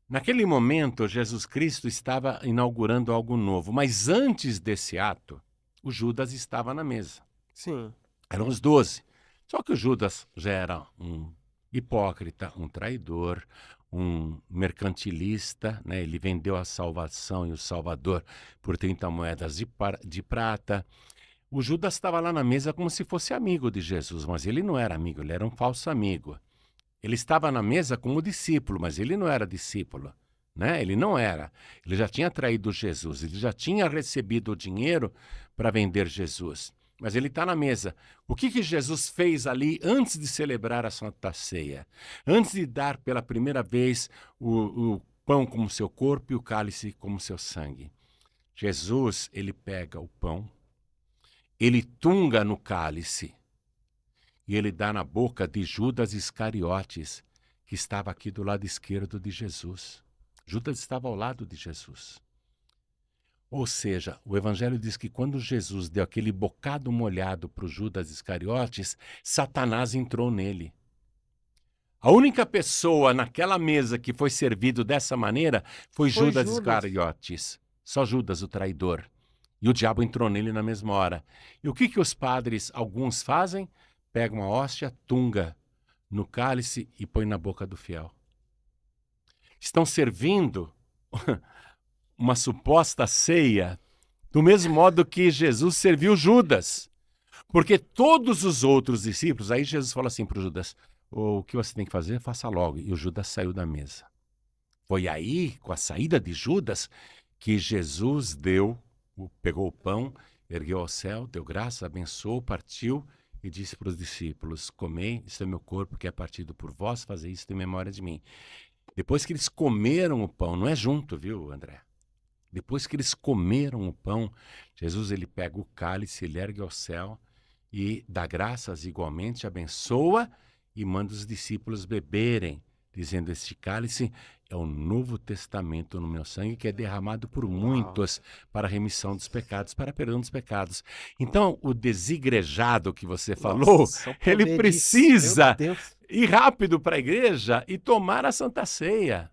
Naquele momento, Jesus Cristo estava inaugurando algo novo, mas antes desse ato, o Judas estava na mesa. Sim. Eram os 12. Só que o Judas já era um hipócrita, um traidor, um mercantilista, né? Ele vendeu a salvação e o Salvador por 30 moedas de prata. O Judas estava lá na mesa como se fosse amigo de Jesus, mas ele não era amigo, ele era um falso amigo. Ele estava na mesa como discípulo, mas ele não era discípulo, né? Ele não era. Ele já tinha traído Jesus, ele já tinha recebido o dinheiro para vender Jesus. Mas ele está na mesa. O que Jesus fez ali antes de celebrar a Santa Ceia? Antes de dar pela primeira vez o pão como seu corpo e o cálice como seu sangue. Jesus, ele pega o pão, ele tunga no cálice e ele dá na boca de Judas Iscariotes, que estava aqui do lado esquerdo de Jesus. Judas estava ao lado de Jesus. Ou seja, o Evangelho diz que quando Jesus deu aquele bocado molhado para o Judas Iscariotes, Satanás entrou nele. A única pessoa naquela mesa que foi servido dessa maneira foi Judas Iscariotes. Só Judas, o traidor. E o diabo entrou nele na mesma hora. E o que os padres, alguns fazem? Pegam a hóstia, tunga no cálice e põe na boca do fiel. Estão servindo uma suposta ceia, do mesmo modo que Jesus serviu Judas. Porque todos os outros discípulos, aí Jesus falou assim para o Judas, o que você tem que fazer, faça logo. E o Judas saiu da mesa. Foi aí, com a saída de Judas, que Jesus pegou o pão, ergueu ao céu, deu graça, abençoou, partiu e disse para os discípulos, comei, isso é meu corpo que é partido por vós, fazei isso em memória de mim. Depois que eles comeram o pão, não é junto, viu, André? Depois que eles comeram o pão, Jesus ele pega o cálice, ele ergue ao céu e dá graças igualmente, abençoa e manda os discípulos beberem, dizendo, este cálice é o Novo Testamento no meu sangue, que é derramado por Uau. muitos para a remissão dos pecados, para perdão dos pecados. Então, o desigrejado que você falou, Nossa, o ele poder disso. Meu precisa Deus. ir rápido para a igreja e tomar a Santa Ceia.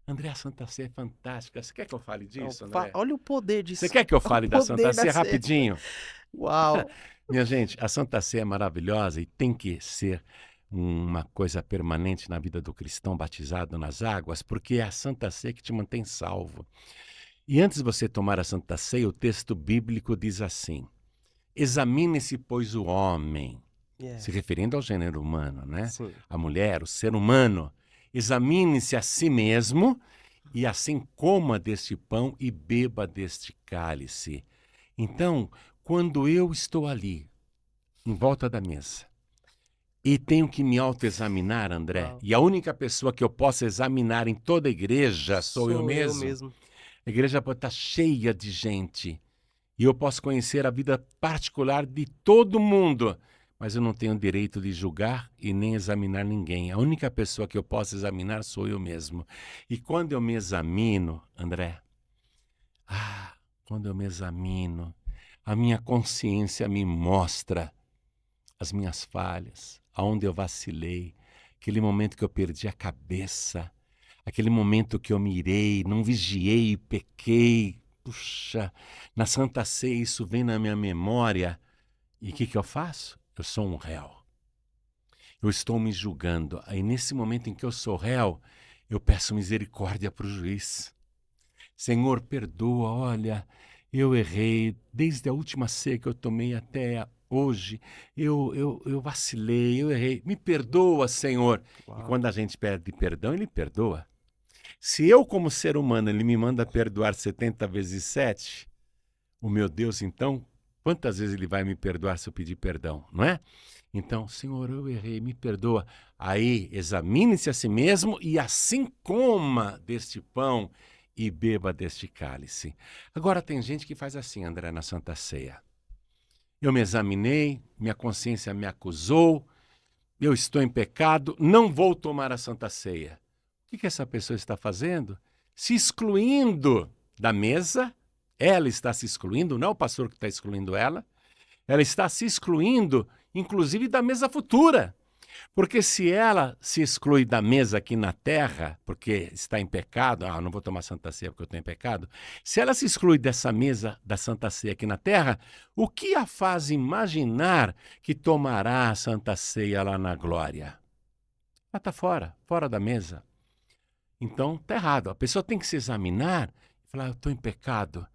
André, a Santa Ceia é fantástica. Você quer que eu fale disso, André? Olha o poder disso. Você quer que eu fale da poder Santa da Ceia ceia. rapidinho? Uau. Minha gente, a Santa Ceia é maravilhosa e tem que ser uma coisa permanente na vida do cristão batizado nas águas, porque é a Santa Ceia que te mantém salvo. E antes de você tomar a Santa Ceia, o texto bíblico diz assim: examine-se, pois, o homem, se referindo ao gênero humano, né? Sim. A mulher, o ser humano, examine-se a si mesmo e assim coma deste pão e beba deste cálice. Então, quando eu estou ali, em volta da mesa, e tenho que me autoexaminar, André, Uau. e a única pessoa que eu posso examinar em toda a igreja sou eu mesmo. A igreja pode estar cheia de gente, e eu posso conhecer a vida particular de todo mundo, mas eu não tenho direito de julgar e nem examinar ninguém. A única pessoa que eu posso examinar sou eu mesmo. E quando eu me examino, André, quando eu me examino, a minha consciência me mostra as minhas falhas, aonde eu vacilei, aquele momento que eu perdi a cabeça, aquele momento que eu me irei, não vigiei e pequei. Puxa, na Santa Ceia isso vem na minha memória. E o que eu faço? Eu sou um réu. Eu estou me julgando. Aí nesse momento em que eu sou réu, eu peço misericórdia para o juiz. Senhor, perdoa, olha, eu errei, desde a última ceia que eu tomei até hoje, eu vacilei, eu errei. Me perdoa, Senhor. Uau. E quando a gente pede perdão, Ele perdoa. Se eu, como ser humano, Ele me manda perdoar 70 vezes 7, o meu Deus, então, quantas vezes Ele vai me perdoar se eu pedir perdão, não é? Então, Senhor, eu errei, me perdoa. Aí, examine-se a si mesmo e assim coma deste pão e beba deste cálice. Agora, tem gente que faz assim, André, na Santa Ceia. Eu me examinei, minha consciência me acusou, eu estou em pecado, não vou tomar a Santa Ceia. O que essa pessoa está fazendo? Se excluindo da mesa. Ela está se excluindo, não é o pastor que está excluindo ela. Ela está se excluindo, inclusive, da mesa futura. Porque se ela se exclui da mesa aqui na terra, porque está em pecado, não vou tomar Santa Ceia porque eu estou em pecado. Se ela se exclui dessa mesa da Santa Ceia aqui na terra, o que a faz imaginar que tomará a Santa Ceia lá na glória? Ela está fora da mesa. Então, está errado. A pessoa tem que se examinar e falar, eu estou em pecado.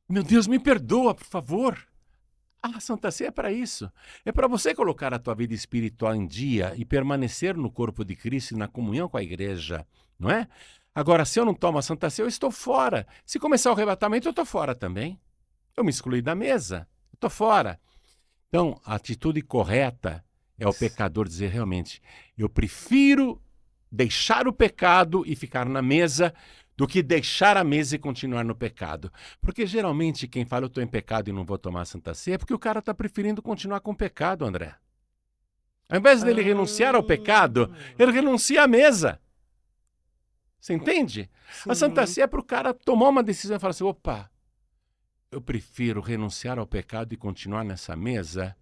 Meu Deus, me perdoa, por favor. A Santa Ceia é para isso. É para você colocar a tua vida espiritual em dia e permanecer no corpo de Cristo e na comunhão com a igreja, não é? Agora, se eu não tomo a Santa Ceia, eu estou fora. Se começar o arrebatamento, eu estou fora também. Eu me excluí da mesa, eu estou fora. Então, a atitude correta é o pecador dizer realmente, eu prefiro deixar o pecado e ficar na mesa do que deixar a mesa e continuar no pecado. Porque geralmente quem fala eu estou em pecado e não vou tomar a Santa Ceia é porque o cara está preferindo continuar com o pecado, André. Ao invés dele renunciar ao pecado, ele renuncia à mesa. Você entende? Sim. A Santa Ceia é para o cara tomar uma decisão e falar assim, opa, eu prefiro renunciar ao pecado e continuar nessa mesa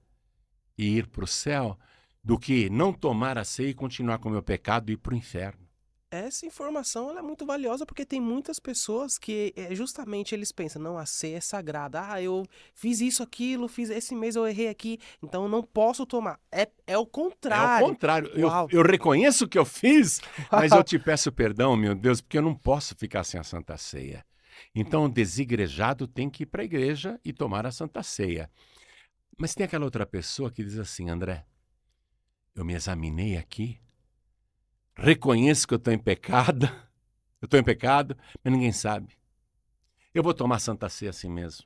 e ir para o céu do que não tomar a ceia e continuar com o meu pecado e ir para o inferno. Essa informação ela é muito valiosa porque tem muitas pessoas que justamente eles pensam, não, a ceia é sagrada. Eu fiz isso, aquilo, fiz esse mês eu errei aqui, então eu não posso tomar. É o contrário. É o contrário. Eu reconheço que eu fiz, mas eu te peço perdão, meu Deus, porque eu não posso ficar sem a Santa Ceia. Então o desigrejado tem que ir para a igreja e tomar a Santa Ceia. Mas tem aquela outra pessoa que diz assim, André, eu me examinei aqui, reconheço que eu estou em pecado, mas ninguém sabe. Eu vou tomar Santa Ceia assim mesmo.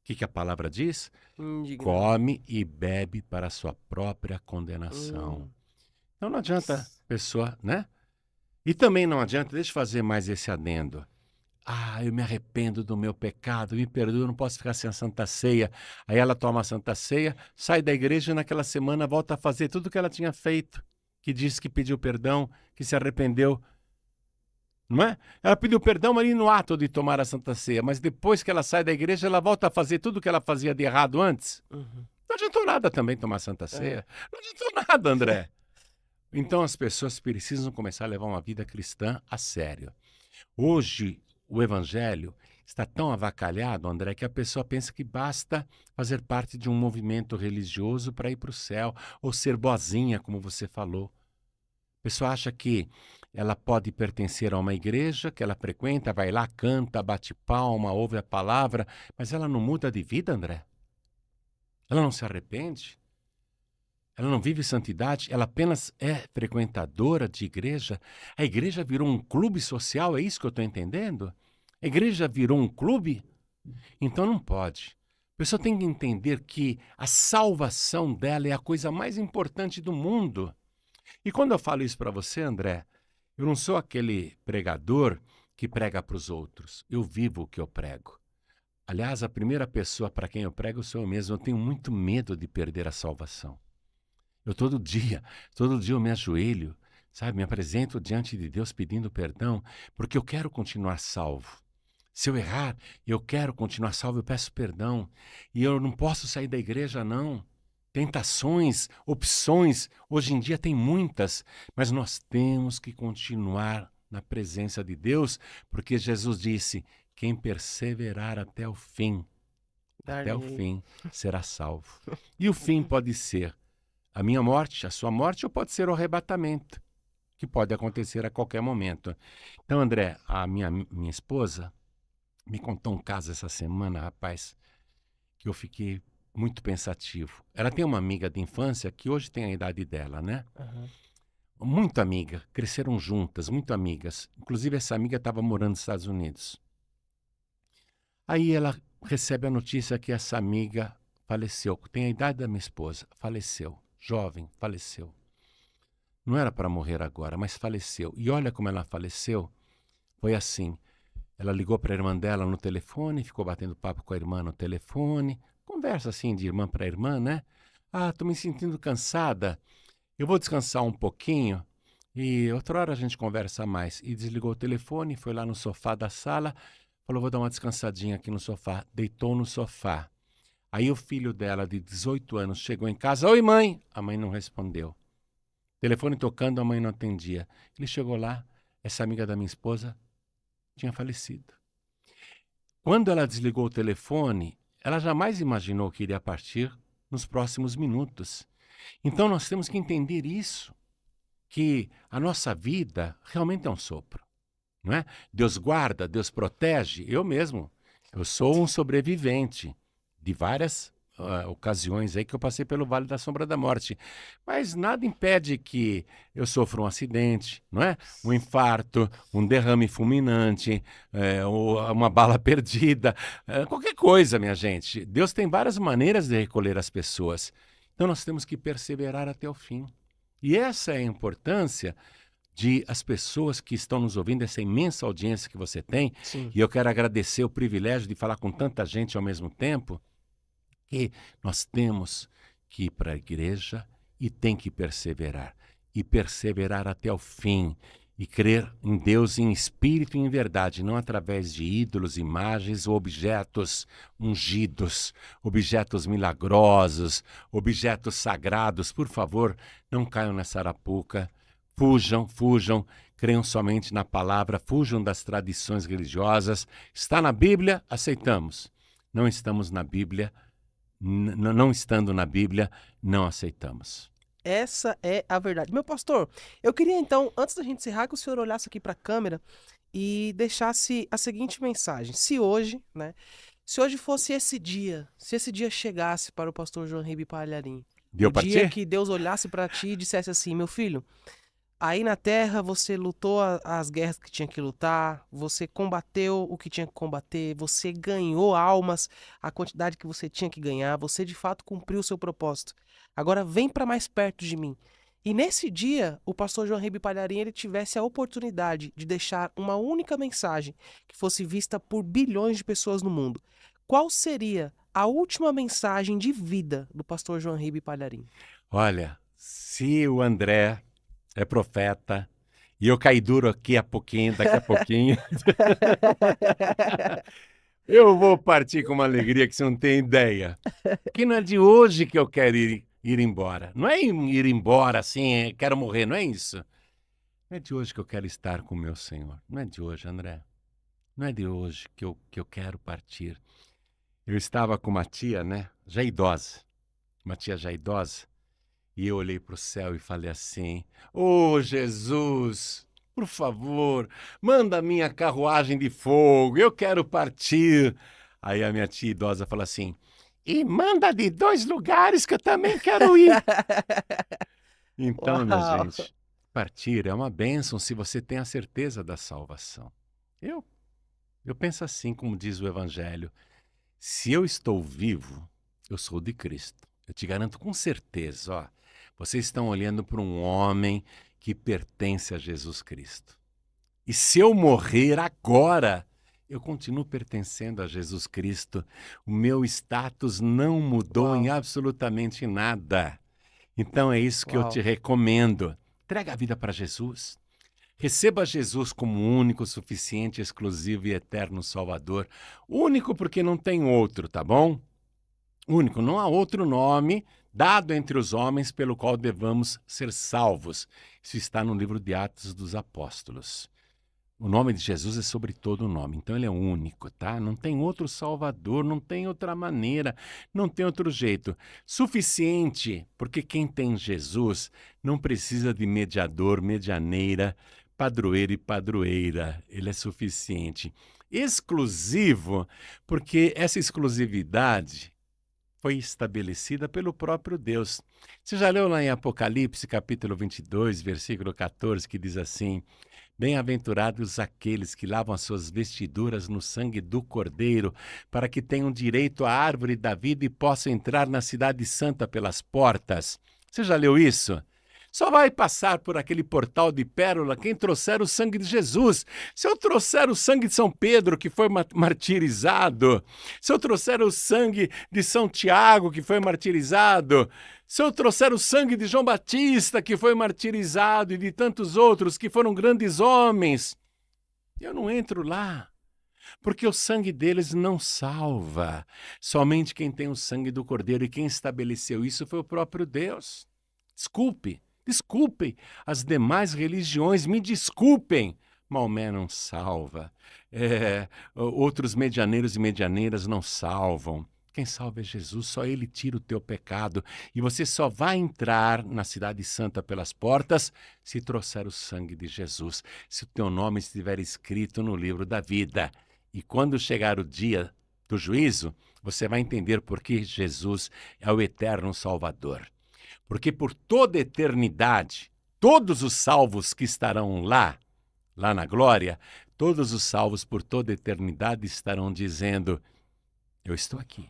O que a palavra diz? Come e bebe para a sua própria condenação. Então não adianta a pessoa, né? E também não adianta, deixa eu fazer mais esse adendo. Eu me arrependo do meu pecado, me perdoa, eu não posso ficar sem a Santa Ceia. Aí ela toma a Santa Ceia, sai da igreja e naquela semana volta a fazer tudo o que ela tinha feito. Que disse que pediu perdão, que se arrependeu. não é? Ela pediu perdão ali no ato de tomar a Santa Ceia, mas depois que ela sai da igreja, ela volta a fazer tudo o que ela fazia de errado antes. Uhum. Não adiantou nada também tomar Santa É. Ceia. Não adiantou nada, André. Então as pessoas precisam começar a levar uma vida cristã a sério. Hoje, o evangelho está tão avacalhado, André, que a pessoa pensa que basta fazer parte de um movimento religioso para ir para o céu, ou ser boazinha, como você falou. A pessoa acha que ela pode pertencer a uma igreja que ela frequenta, vai lá, canta, bate palma, ouve a palavra, mas ela não muda de vida, André. Ela não se arrepende. Ela não vive santidade, ela apenas é frequentadora de igreja. A igreja virou um clube social, é isso que eu estou entendendo? A igreja virou um clube? Então não pode. A pessoa tem que entender que a salvação dela é a coisa mais importante do mundo. E quando eu falo isso para você, André, eu não sou aquele pregador que prega para os outros. Eu vivo o que eu prego. Aliás, a primeira pessoa para quem eu prego sou eu mesmo. Eu tenho muito medo de perder a salvação. Eu todo dia eu me ajoelho, sabe, me apresento diante de Deus pedindo perdão, porque eu quero continuar salvo. Se eu errar, eu quero continuar salvo, eu peço perdão. E eu não posso sair da igreja, não. Tentações, opções, hoje em dia tem muitas, mas nós temos que continuar na presença de Deus, porque Jesus disse, quem perseverar até o fim, será salvo. E o fim pode ser a minha morte, a sua morte, ou pode ser o arrebatamento, que pode acontecer a qualquer momento. Então, André, a minha esposa me contou um caso essa semana, rapaz, que eu fiquei muito pensativo. Ela tem uma amiga de infância que hoje tem a idade dela, né? Uhum. Muito amiga, cresceram juntas, muito amigas. Inclusive, essa amiga estava morando nos Estados Unidos. Aí ela recebe a notícia que essa amiga faleceu, tem a idade da minha esposa, faleceu. Jovem, faleceu. Não era para morrer agora, mas faleceu. E olha como ela faleceu. Foi assim. Ela ligou para a irmã dela no telefone, ficou batendo papo com a irmã no telefone. Conversa assim de irmã para irmã, né? Ah, estou me sentindo cansada. Eu vou descansar um pouquinho e outra hora a gente conversa mais. E desligou o telefone, foi lá no sofá da sala, falou, vou dar uma descansadinha aqui no sofá. Deitou no sofá. Aí o filho dela, de 18 anos, chegou em casa. Oi, mãe! A mãe não respondeu. Telefone tocando, a mãe não atendia. Ele chegou lá, essa amiga da minha esposa tinha falecido. Quando ela desligou o telefone, ela jamais imaginou que iria partir nos próximos minutos. Então nós temos que entender isso, que a nossa vida realmente é um sopro, não é? Deus guarda, Deus protege. Eu mesmo, eu sou um sobrevivente de várias ocasiões aí que eu passei pelo Vale da Sombra da Morte. Mas nada impede que eu sofra um acidente, não é? Um infarto, um derrame fulminante, ou uma bala perdida, qualquer coisa, minha gente. Deus tem várias maneiras de recolher as pessoas. Então nós temos que perseverar até o fim. E essa é a importância de as pessoas que estão nos ouvindo, essa imensa audiência que você tem. Sim. E eu quero agradecer o privilégio de falar com tanta gente ao mesmo tempo, que nós temos que ir para a igreja e tem que perseverar. E perseverar até o fim. E crer em Deus em espírito e em verdade, não através de ídolos, imagens ou objetos ungidos, objetos milagrosos, objetos sagrados. Por favor, não caiam nessa arapuca. Fujam, creiam somente na palavra, fujam das tradições religiosas. Está na Bíblia, aceitamos. Não estamos na Bíblia, não estando na Bíblia, não aceitamos. Essa é a verdade. Meu pastor, eu queria então, antes da gente encerrar, que o senhor olhasse aqui para a câmera e deixasse a seguinte mensagem. Se hoje fosse esse dia, se esse dia chegasse para o pastor João Ribe Palharim, Deu o para dia ti? que Deus olhasse para ti e dissesse assim, meu filho, aí na terra você lutou as guerras que tinha que lutar, você combateu o que tinha que combater, você ganhou almas, a quantidade que você tinha que ganhar, você de fato cumpriu o seu propósito. Agora vem para mais perto de mim. E nesse dia, o pastor João Ribe Palharim, ele tivesse a oportunidade de deixar uma única mensagem que fosse vista por bilhões de pessoas no mundo. Qual seria a última mensagem de vida do pastor João Ribe Palharim? Olha, se o André é profeta E eu caí duro aqui a pouquinho, daqui a pouquinho. Eu vou partir com uma alegria que você não tem ideia. Porque não é de hoje que eu quero ir embora. Não é ir embora assim, quero morrer, não é isso. Não é de hoje que eu quero estar com o meu Senhor. Não é de hoje, André. Não é de hoje que eu quero partir. Eu estava com uma tia, né, já idosa, uma tia já idosa, e eu olhei para o céu e falei assim, ô Jesus, por favor, manda a minha carruagem de fogo, eu quero partir. Aí a minha tia idosa falou assim, e manda de 2 lugares que eu também quero ir. Então, minha Uau. gente, partir é uma bênção se você tem a certeza da salvação. Eu penso assim, como diz o Evangelho, se eu estou vivo, eu sou de Cristo. Eu te garanto com certeza, ó, vocês estão olhando para um homem que pertence a Jesus Cristo. E se eu morrer agora, eu continuo pertencendo a Jesus Cristo. O meu status não mudou em Uau. absolutamente nada. Então é isso que eu te Uau. recomendo. Entrega a vida para Jesus. Receba Jesus como único, suficiente, exclusivo e eterno Salvador. Único porque não tem outro, tá bom? Único, não há outro nome dado entre os homens pelo qual devamos ser salvos. Isso está no livro de Atos dos Apóstolos. O nome de Jesus é sobre todo o nome, então ele é único, tá? Não tem outro Salvador, não tem outra maneira, não tem outro jeito. Suficiente, porque quem tem Jesus não precisa de mediador, medianeira, padroeiro e padroeira. Ele é suficiente. Exclusivo, porque essa exclusividade foi estabelecida pelo próprio Deus. Você já leu lá em Apocalipse, capítulo 22, versículo 14, que diz assim, bem-aventurados aqueles que lavam as suas vestiduras no sangue do Cordeiro, para que tenham direito à árvore da vida e possam entrar na cidade santa pelas portas. Você já leu isso? Só vai passar por aquele portal de pérola quem trouxer o sangue de Jesus. Se eu trouxer o sangue de São Pedro, que foi martirizado, se eu trouxer o sangue de São Tiago, que foi martirizado, se eu trouxer o sangue de João Batista, que foi martirizado, e de tantos outros que foram grandes homens, eu não entro lá, porque o sangue deles não salva. Somente quem tem o sangue do Cordeiro, e quem estabeleceu isso foi o próprio Deus. Desculpem as demais religiões, me desculpem. Maomé não salva. Outros medianeiros e medianeiras não salvam. Quem salva é Jesus, só Ele tira o teu pecado. E você só vai entrar na Cidade Santa pelas portas se trouxer o sangue de Jesus, se o teu nome estiver escrito no livro da vida. E quando chegar o dia do juízo, você vai entender por que Jesus é o eterno Salvador. Porque por toda eternidade, todos os salvos que estarão lá na glória, todos os salvos por toda eternidade estarão dizendo, eu estou aqui,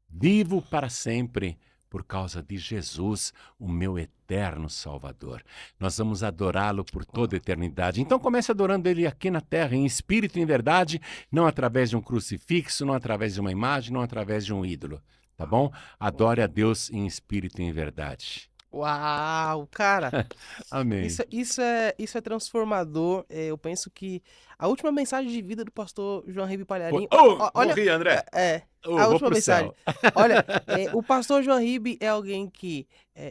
vivo para sempre por causa de Jesus, o meu eterno Salvador. Nós vamos adorá-lo por toda eternidade. Então comece adorando Ele aqui na terra, em espírito e em verdade, não através de um crucifixo, não através de uma imagem, não através de um ídolo. Tá bom? Adore a Deus em espírito e em verdade. Uau, cara, Amém. isso é transformador. Eu penso que a última mensagem de vida do pastor João Ribe Palharim, olha, Morri, André. a Vou última pro mensagem. céu. Olha, o pastor João Ribe é alguém que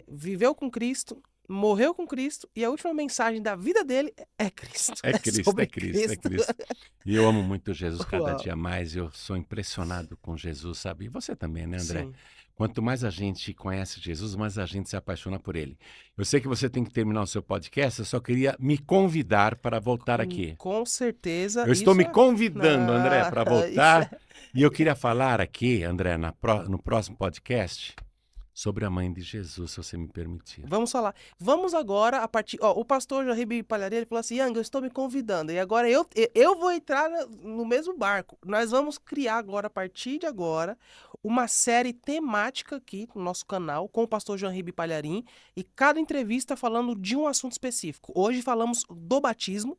viveu com Cristo, morreu com Cristo, e a última mensagem da vida dele é Cristo. É Cristo, sobre é Cristo, é Cristo. E eu amo muito Jesus cada Uau. dia mais. Eu sou impressionado com Jesus, sabe? E você também, né, André? Sim. Quanto mais a gente conhece Jesus, mais a gente se apaixona por Ele. Eu sei que você tem que terminar o seu podcast, eu só queria me convidar para voltar aqui. Com certeza. Eu estou me isso convidando, André, para voltar. isso E eu queria falar aqui, André, no próximo podcast, sobre a mãe de Jesus, se você me permitir. Vamos falar. Vamos agora, a partir. Ó, o pastor João Ribe Palharim, ele falou assim: Yang, eu estou me convidando. E agora eu vou entrar no mesmo barco. Nós vamos criar agora, a partir de agora, uma série temática aqui no nosso canal com o pastor João Ribe Palharim. E cada entrevista falando de um assunto específico. Hoje falamos do batismo,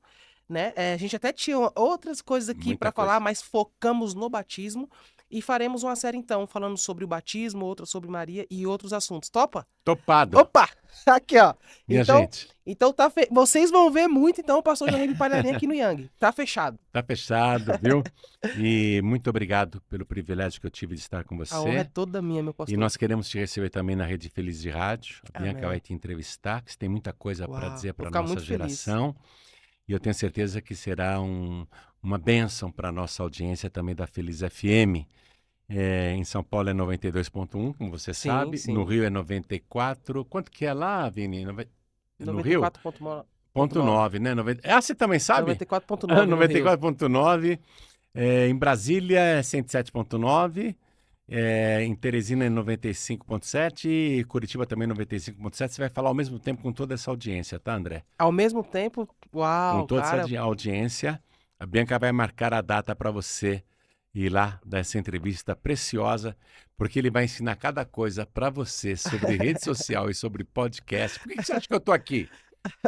né? A gente até tinha outras coisas aqui Muita para falar, coisa. mas focamos no batismo. E faremos uma série, então, falando sobre o batismo, outra sobre Maria e outros assuntos. Topa? Topado. Opa! Aqui, ó. Minha Então, gente, então vocês vão ver muito, então, o pastor João Ribe Palharim aqui no Yang. Tá fechado. tá fechado, viu? E muito obrigado pelo privilégio que eu tive de estar com A honra é você. toda minha, meu E pastor. nós queremos te receber também na Rede Feliz de Rádio. A Bianca Amém. vai te entrevistar, que você tem muita coisa para Uau, dizer vou para a ficar nossa muito feliz. geração. E eu tenho certeza que será uma bênção para a nossa audiência também da Feliz FM. Em São Paulo é 92.1, como você Sim, sabe. sim. No Rio é 94. Quanto que é lá, Vini? No Rio? 94.9. Ponto 9, né? você também sabe? 94.9 no Rio. 94.9. Em Brasília é 107.9. Em Teresina é 95.7 e Curitiba também 95.7. Você vai falar ao mesmo tempo com toda essa audiência, tá, André? Ao mesmo tempo, Com uau, toda cara. essa audiência, a Bianca vai marcar a data para você ir lá dar essa entrevista preciosa, porque ele vai ensinar cada coisa para você sobre rede social e sobre podcast. Por que você acha que eu tô aqui?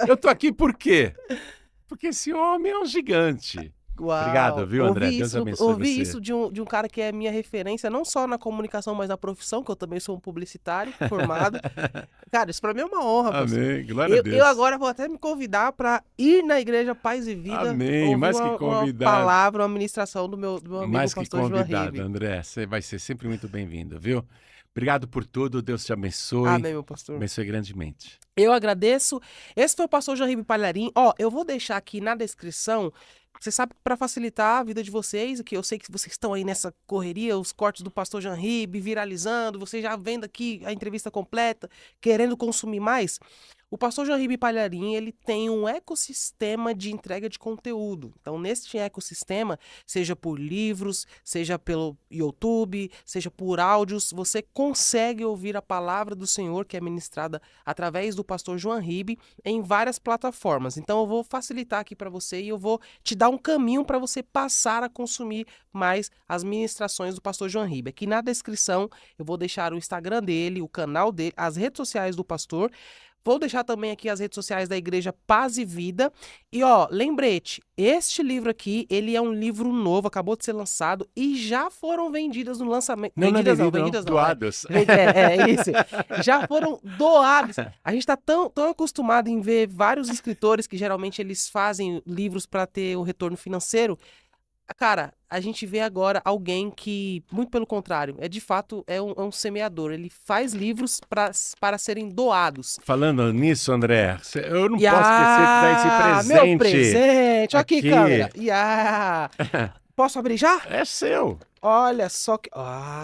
Eu tô aqui por quê? Porque esse homem é um gigante. Uau. Obrigado, viu, André? Deus abençoe ouvi você. isso de um cara que é minha referência, não só na comunicação, mas na profissão, que eu também sou um publicitário formado. Cara, isso pra mim é uma honra, pastor. Amém, glória a Deus. Eu agora vou até me convidar para ir na igreja Paz e Vida, Amém, ouvir mais que uma convidado. palavra, uma ministração do meu amigo Mais que pastor João convidado, Ribe. André. Você vai ser sempre muito bem-vindo, viu? Obrigado por tudo, Deus te abençoe. Amém, meu pastor. Abençoe grandemente. Eu agradeço. Esse foi o pastor João Ribe Palharim. Ó, eu vou deixar aqui na descrição. Você sabe, para facilitar a vida de vocês, que eu sei que vocês estão aí nessa correria, os cortes do pastor João Ribe viralizando, vocês já vendo aqui a entrevista completa, querendo consumir mais. O pastor João Ribe Palharim, ele tem um ecossistema de entrega de conteúdo. Então, neste ecossistema, seja por livros, seja pelo YouTube, seja por áudios, você consegue ouvir a palavra do Senhor que é ministrada através do pastor João Ribe em várias plataformas. Então, eu vou facilitar aqui para você e eu vou te dar um caminho para você passar a consumir mais as ministrações do pastor João Ribe. Aqui na descrição, eu vou deixar o Instagram dele, o canal dele, as redes sociais do pastor. Vou deixar também aqui as redes sociais da Igreja Paz e Vida. E ó, lembrete, este livro aqui, ele é um livro novo, acabou de ser lançado e já foram vendidas no lançamento. Vendidas não, doados. É isso. Já foram doados. A gente tá tão acostumado em ver vários escritores que geralmente eles fazem livros para ter o retorno financeiro. Cara, a gente vê agora alguém que, muito pelo contrário, de fato é um semeador. Ele faz livros para serem doados. Falando nisso, André, eu não posso esquecer de dar esse presente. Meu presente! Aqui, câmera. Posso abrir já? É seu. Olha só que...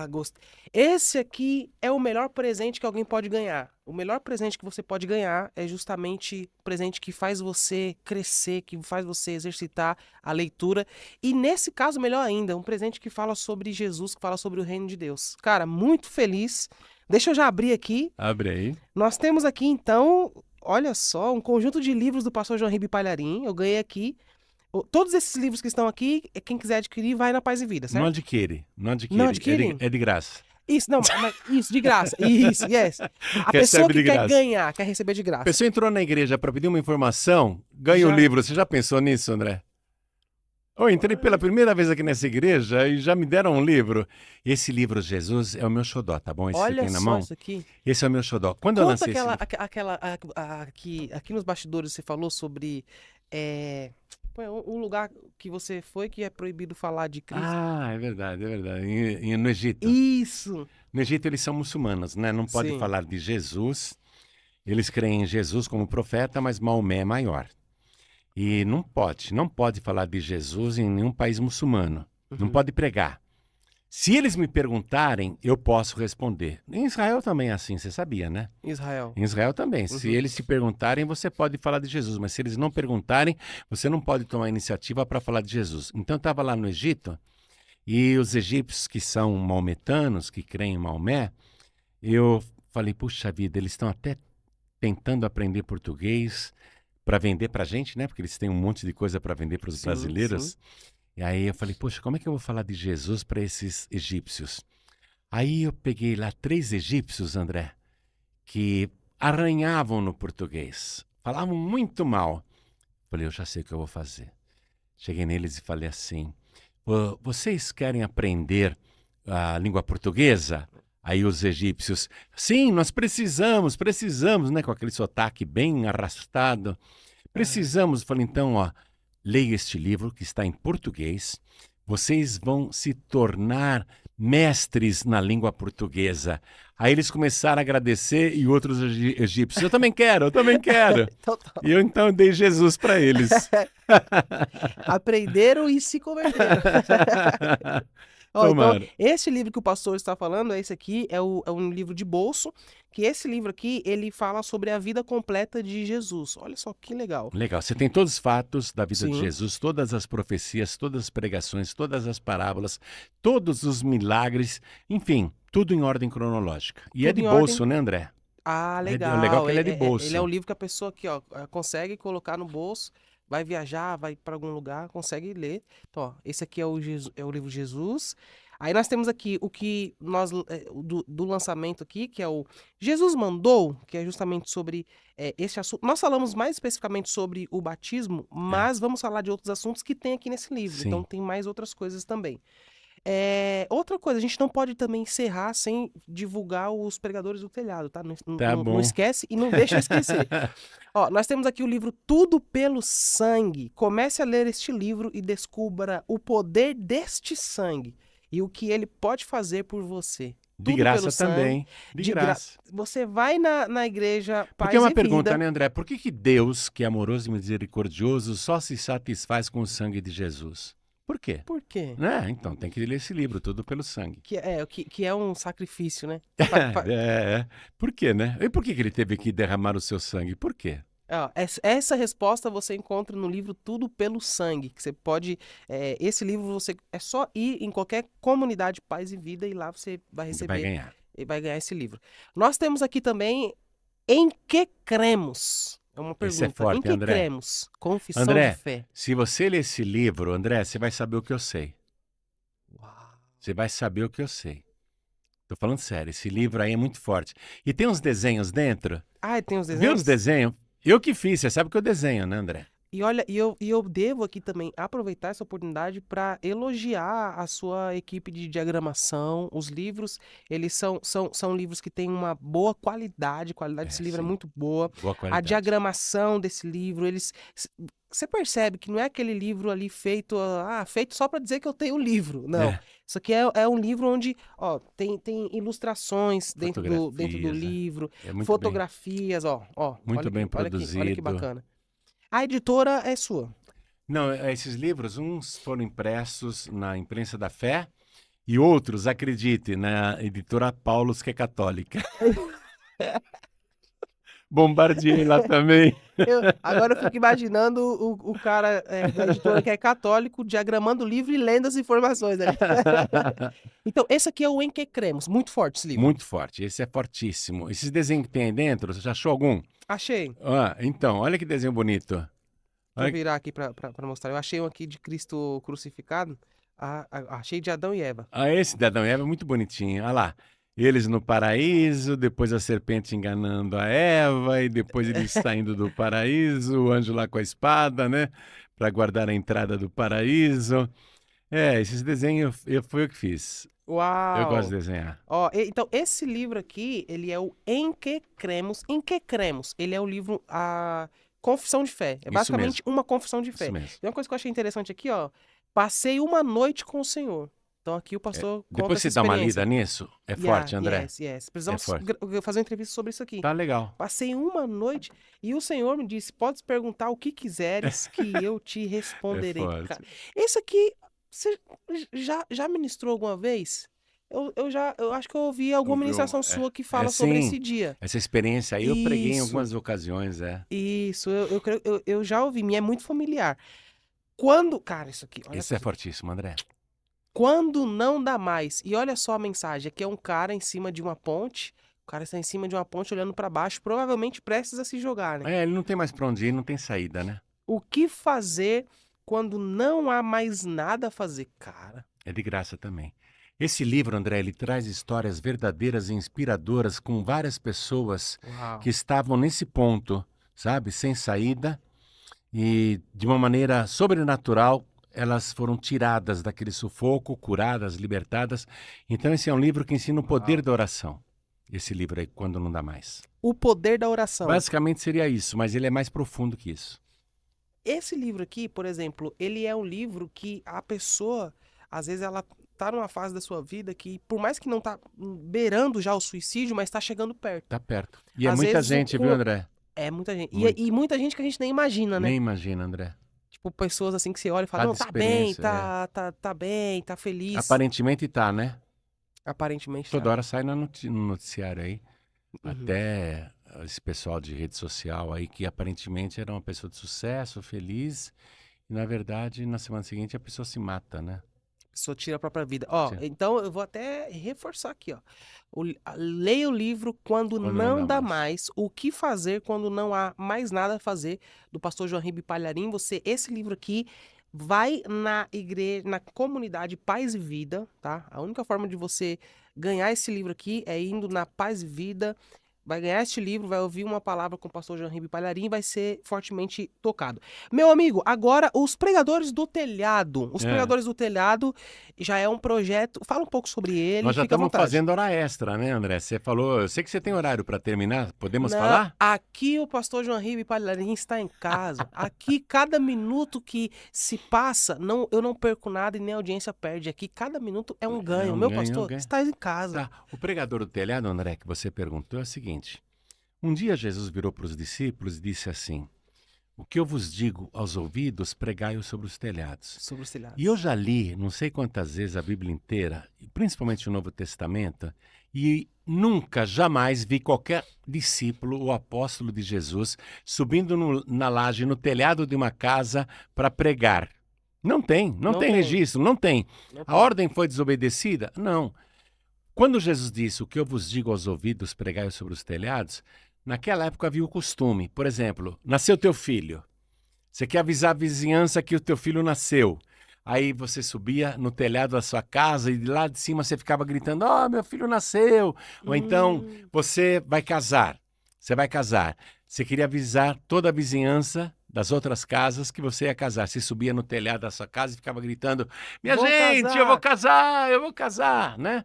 gostei. Esse aqui é o melhor presente que alguém pode ganhar. O melhor presente que você pode ganhar é justamente o presente que faz você crescer, que faz você exercitar a leitura. E nesse caso, melhor ainda, um presente que fala sobre Jesus, que fala sobre o reino de Deus. Cara, muito feliz. Deixa eu já abrir aqui. Abre aí. Nós temos aqui, então, olha só, um conjunto de livros do pastor João Ribe Palharim. Eu ganhei aqui. Todos esses livros que estão aqui, quem quiser adquirir, vai na Paz e Vida, certo? Não adquire. Não adquire? É de graça. Isso, não, mas isso, de graça. Isso, yes. A pessoa que quer ganhar, quer receber de graça. A pessoa entrou na igreja para pedir uma informação, ganha um livro. Você já pensou nisso, André? Eu entrei pela primeira vez aqui nessa igreja e já me deram um livro. Esse livro, Jesus, é o meu xodó, tá bom? Esse Olha que tem na só mão. isso aqui. Esse é o meu xodó. Quando eu Conta lancei aqui nos bastidores você falou sobre um lugar que você foi que é proibido falar de Cristo. É verdade, é verdade. No Egito. Isso. No Egito eles são muçulmanos, né? Não pode Sim. falar de Jesus. Eles creem em Jesus como profeta, mas Maomé é maior. E não pode falar de Jesus em nenhum país muçulmano. Não pode pregar. Se eles me perguntarem, eu posso responder. Em Israel também é assim, você sabia, né? Israel. Em Israel também. Se eles te perguntarem, você pode falar de Jesus. Mas se eles não perguntarem, você não pode tomar iniciativa para falar de Jesus. Então eu estava lá no Egito e os egípcios que são maometanos, que creem em Maomé, eu falei, puxa vida, eles estão até tentando aprender português para vender para a gente, né? Porque eles têm um monte de coisa para vender para os brasileiros. Sim. E aí eu falei, poxa, como é que eu vou falar de Jesus para esses egípcios? Aí eu peguei lá 3 egípcios, André, que arranhavam no português, falavam muito mal. Falei, eu já sei o que eu vou fazer. Cheguei neles e falei assim, vocês querem aprender a língua portuguesa. Aí os egípcios, sim, nós precisamos, né? Com aquele sotaque bem arrastado. Precisamos. Eu falei, então, ó, leia este livro que está em português. Vocês vão se tornar mestres na língua portuguesa. Aí eles começaram a agradecer e outros egípcios, eu também quero, eu também quero. Total. E eu então dei Jesus para eles. Aprenderam e se converteram. Ó, então, Tomara. esse livro que o pastor está falando, esse aqui é um livro de bolso, que esse livro aqui, ele fala sobre a vida completa de Jesus. Olha só que legal. Legal, você tem todos os fatos da vida de Sim. Jesus, todas as profecias, todas as pregações, todas as parábolas, todos os milagres, enfim, tudo em ordem cronológica. E é Tudo de em bolso, ordem. né, André? Ah, O legal. legal é que ele é de Ele bolso. é um livro que a pessoa aqui, ó, consegue colocar no bolso, vai viajar, vai para algum lugar, consegue ler. Então, ó, esse aqui é o livro Jesus. Aí nós temos aqui o que nós do lançamento aqui, que é o Jesus Mandou, que é justamente sobre esse assunto. Nós falamos mais especificamente sobre o batismo, mas vamos falar de outros assuntos que tem aqui nesse livro. Sim. Então tem mais outras coisas também. Outra coisa, a gente não pode também encerrar sem divulgar os pregadores do telhado, tá? Tá Não bom. esquece e não deixa eu esquecer. Ó, nós temos aqui o livro Tudo pelo Sangue. Comece a ler este livro e descubra o poder deste sangue e o que ele pode fazer por você. De Tudo graça pelo sangue, também, de graça. Você vai na igreja Paz Porque é uma e pergunta, Vida. né, André? Por que Deus, que é amoroso e misericordioso, só se satisfaz com o sangue de Jesus? Por quê? Por quê? Né? Então tem que ler esse livro, Tudo pelo Sangue. Que é um sacrifício, né? Por quê, né? E por que ele teve que derramar o seu sangue? Por quê? Ó, essa resposta você encontra no livro Tudo pelo Sangue, que você pode, esse livro você é só ir em qualquer comunidade Paz e Vida e lá você vai Vai receber ganhar. e vai ganhar esse livro. Nós temos aqui também Em que cremos? É uma Esse é pergunta. forte, Em que André. cremos? Confissão André, de fé. se você ler esse livro, André, você vai saber o que eu sei. Uau. Você vai saber o que eu sei. Tô falando sério, esse livro aí é muito forte. E tem uns desenhos dentro. Ah, tem os Viu desenhos? os desenhos? Eu que fiz, você sabe que eu desenho, né, André? E olha, eu devo aqui também aproveitar essa oportunidade para elogiar a sua equipe de diagramação. Os livros, eles são livros que têm uma boa qualidade. A qualidade desse livro é sim. muito boa. Boa A qualidade. diagramação desse livro, você percebe que não é aquele livro ali feito só para dizer que eu tenho o livro. Não. É. Isso aqui é um livro onde, ó, tem ilustrações dentro do Fotografias, livro, É muito fotografias, ó. Muito Olha bem aqui, olha que produzido. bacana. A editora é sua. bem. Não, esses livros, uns foram impressos na Imprensa da Fé e outros, acredite, na editora Paulus, que é católica. Bombardeei lá também. Agora eu fico imaginando o cara da editora que é católico diagramando o livro e lendo as informações, né? Então, esse aqui é o Em que cremos. Muito forte esse livro. Muito forte, esse é fortíssimo. Esses desenhos que tem aí dentro, você já achou algum? Achei. Então, olha que desenho bonito. Vou Olha, virar aqui pra mostrar. Eu achei um aqui de Cristo crucificado. Achei de Adão e Eva. esse de Adão e Eva é muito bonitinho. Olha lá. Eles no paraíso, depois a serpente enganando a Eva, e depois eles saindo do paraíso, o anjo lá com a espada, né? Para guardar a entrada do paraíso. Esses desenhos foi eu que fiz. Uau! Eu gosto de desenhar. Ó, então, esse livro aqui, ele é o Em que cremos. Em que cremos? Ele é o livro A Confissão de Fé. É Isso basicamente uma confissão de fé. Isso mesmo. Tem uma coisa que eu achei interessante aqui, ó. Passei uma noite com o Senhor. Então aqui o pastor conta Depois você essa dá uma experiência. lida nisso. É forte, André. Yes. Precisamos forte. fazer uma entrevista sobre isso aqui. Tá legal. Passei uma noite e o Senhor me disse, podes perguntar o que quiseres que eu te responderei. forte. Cara, esse aqui, você já ministrou alguma vez? Eu acho que eu ouvi alguma Ouviu, ministração sua que fala sobre sim. esse dia. Essa experiência aí eu preguei em Isso. algumas ocasiões, Isso, eu já ouvi, me é muito familiar. Cara, isso aqui, olha Isso é fortíssimo, André. Quando não dá mais. E olha só a mensagem. Aqui é um cara em cima de uma ponte. O cara está em cima de uma ponte olhando para baixo, provavelmente prestes a se jogar, né? Ele não tem mais pra onde ir, não tem saída, né? O que fazer quando não há mais nada a fazer? Cara, É de graça também. Esse livro, André, ele traz histórias verdadeiras e inspiradoras com várias pessoas uau. que estavam nesse ponto, sabe? Sem saída e de uma maneira sobrenatural elas foram tiradas daquele sufoco, curadas, libertadas. Então esse é um livro que ensina o poder Uau. da oração. Esse livro aí, Quando Não Dá Mais. O poder da oração. Basicamente seria isso, mas ele é mais profundo que isso. Esse livro aqui, por exemplo, ele é um livro que a pessoa, às vezes ela tá numa fase da sua vida que, por mais que não tá beirando já o suicídio, mas tá chegando perto. Tá perto. E é Às muita vezes gente, viu, André? É muita gente. Muito. E muita gente que a gente nem imagina, né? Nem imagina, André. Tipo, pessoas assim que você olha e fala, Cada não, tá bem, experiência, tá bem, tá feliz. Aparentemente tá, né? Aparentemente Toda tá. hora sai no noticiário aí. Uhum. Até esse pessoal de rede social aí que aparentemente era uma pessoa de sucesso, feliz. E na verdade, na semana seguinte, a pessoa se mata, né? A pessoa tira a própria vida. Ó, Sim. então eu vou até reforçar aqui, ó. Leia o livro Quando Não Dá Mais. O que fazer quando não há mais nada a fazer, do pastor João Ribe Palharim. Esse livro aqui vai na igreja, na comunidade Paz e Vida, tá? A única forma de você ganhar esse livro aqui é indo na Paz e Vida. Vai ganhar este livro, vai ouvir uma palavra com o pastor João Ribe Palharim e vai ser fortemente tocado. Meu amigo, agora os Pregadores do Telhado. Os Pregadores do Telhado já é um projeto. Fala um pouco sobre ele. Nós já fica à estamos vontade. fazendo hora extra, né, André? Você falou, eu sei que você tem horário para terminar, podemos Não, falar? aqui o pastor João Ribe Palharim está em casa. Aqui, cada minuto que se passa, eu não perco nada e nem a audiência perde. Aqui, cada minuto é um ganho. Meu pastor está em casa. Tá. O pregador do telhado, André, que você perguntou é o seguinte. Um dia Jesus virou para os discípulos e disse assim: o que eu vos digo aos ouvidos, pregai-o sobre os telhados. Sobre os telhados. E eu já li, não sei quantas vezes, a Bíblia inteira, principalmente o Novo Testamento, e nunca, jamais vi qualquer discípulo ou apóstolo de Jesus subindo na laje, no telhado de uma casa para pregar. Não tem registro, não tem. A ordem foi desobedecida? Não. Quando Jesus disse, o que eu vos digo aos ouvidos, pregai sobre os telhados, naquela época havia o costume. Por exemplo, nasceu teu filho. Você quer avisar a vizinhança que o teu filho nasceu. Aí você subia no telhado da sua casa e de lá de cima você ficava gritando, meu filho nasceu. Ou então, você vai casar. Você vai casar. Você queria avisar toda a vizinhança das outras casas que você ia casar. Você subia no telhado da sua casa e ficava gritando, eu vou casar, né?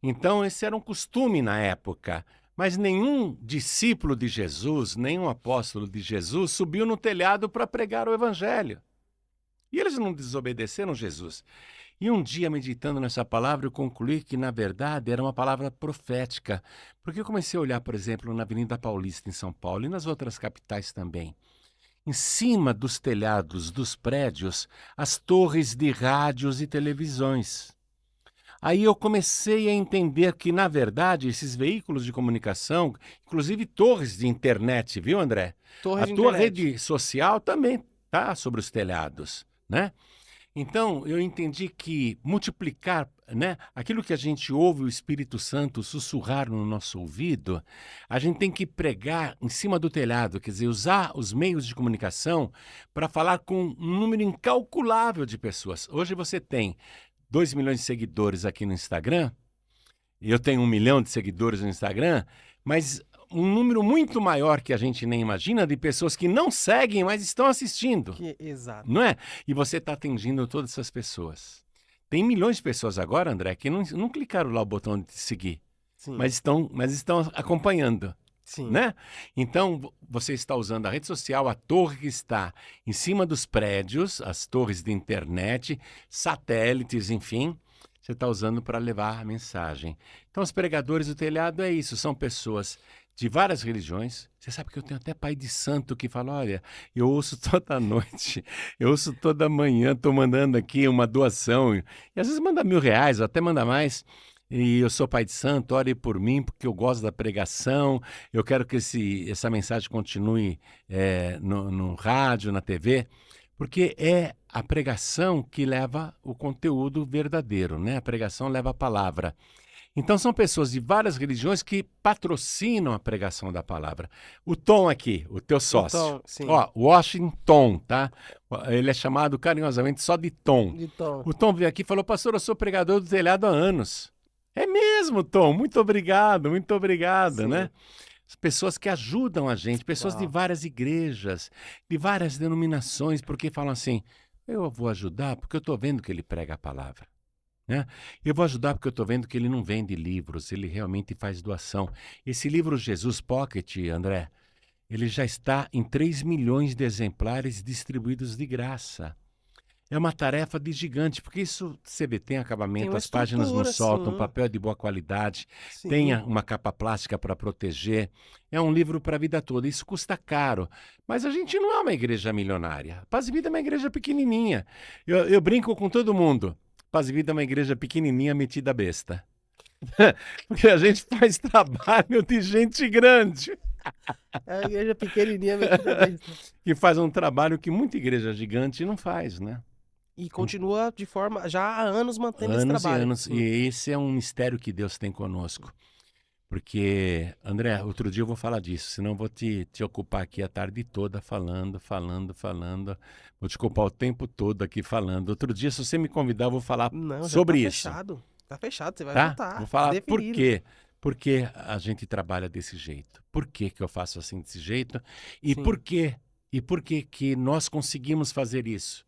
Então, esse era um costume na época. Mas nenhum discípulo de Jesus, nenhum apóstolo de Jesus subiu no telhado para pregar o evangelho. E eles não desobedeceram Jesus. E um dia, meditando nessa palavra, eu concluí que, na verdade, era uma palavra profética. Porque eu comecei a olhar, por exemplo, na Avenida Paulista, em São Paulo, e nas outras capitais também. Em cima dos telhados dos prédios, as torres de rádios e televisões. Aí eu comecei a entender que, na verdade, esses veículos de comunicação, inclusive torres de internet, viu, André? A tua rede social também está sobre os telhados, né? Então, eu entendi que multiplicar, né, aquilo que a gente ouve o Espírito Santo sussurrar no nosso ouvido, a gente tem que pregar em cima do telhado, quer dizer, usar os meios de comunicação para falar com um número incalculável de pessoas. Hoje você tem 2 milhões de seguidores aqui no Instagram, e eu tenho 1 milhão de seguidores no Instagram, mas um número muito maior que a gente nem imagina de pessoas que não seguem, mas estão assistindo. Exato. Não é? E você está atingindo todas essas pessoas. Tem milhões de pessoas agora, André, que não clicaram lá o botão de seguir, mas estão acompanhando. Sim. Né? Então, você está usando a rede social, a torre que está em cima dos prédios, as torres de internet, satélites, enfim, você está usando para levar a mensagem. Então, os pregadores do telhado é isso, são pessoas de várias religiões. Você sabe que eu tenho até pai de santo que fala, olha, eu ouço toda noite, eu ouço toda manhã, estou mandando aqui uma doação, e às vezes manda R$1.000, ou até manda mais. E eu sou pai de santo, ore por mim, porque eu gosto da pregação, eu quero que essa mensagem continue no rádio, na TV, porque é a pregação que leva o conteúdo verdadeiro, né? A pregação leva a palavra. Então são pessoas de várias religiões que patrocinam a pregação da palavra. O Tom aqui, o teu sócio, Tom, sim. ó, Washington, tá? Ele é chamado carinhosamente só de Tom. O Tom veio aqui e falou, pastor, eu sou pregador do telhado há anos. É mesmo, Tom, muito obrigado, né? As pessoas que ajudam a gente, pessoas de várias igrejas, de várias denominações, porque falam assim, Eu vou ajudar porque eu estou vendo que ele prega a palavra. Né? Eu vou ajudar porque eu estou vendo que ele não vende livros, ele realmente faz doação. Esse livro Jesus Pocket, André, ele já está em 3 milhões de exemplares distribuídos de graça. É uma tarefa de gigante, porque isso você vê, tem Tem acabamento, uma as páginas não estrutura, soltam, sim. papel é de boa qualidade, tem Sim. uma capa plástica para proteger. É um livro para a vida toda. Isso custa caro, mas a gente não é uma igreja milionária. Paz e Vida é uma igreja pequenininha. Eu brinco com todo mundo. Paz e Vida é uma igreja pequenininha metida besta. Porque a gente faz trabalho de gente grande, É a igreja pequenininha metida besta. que faz um trabalho que muita igreja gigante não faz, né? E continua de forma, já há anos mantendo esse Anos e trabalho. anos. E esse é um mistério que Deus tem conosco. Porque, André, outro dia eu vou falar disso, senão eu vou te ocupar aqui a tarde toda falando. Vou te ocupar o tempo todo aqui falando. Outro dia, se você me convidar, eu vou falar Não, já sobre tá isso. fechado. Tá fechado, você vai Tá? voltar. Vou falar por definido. quê. Por que a gente trabalha desse jeito? Por que que eu faço assim desse jeito? E Sim. por quê? E por que que nós conseguimos fazer isso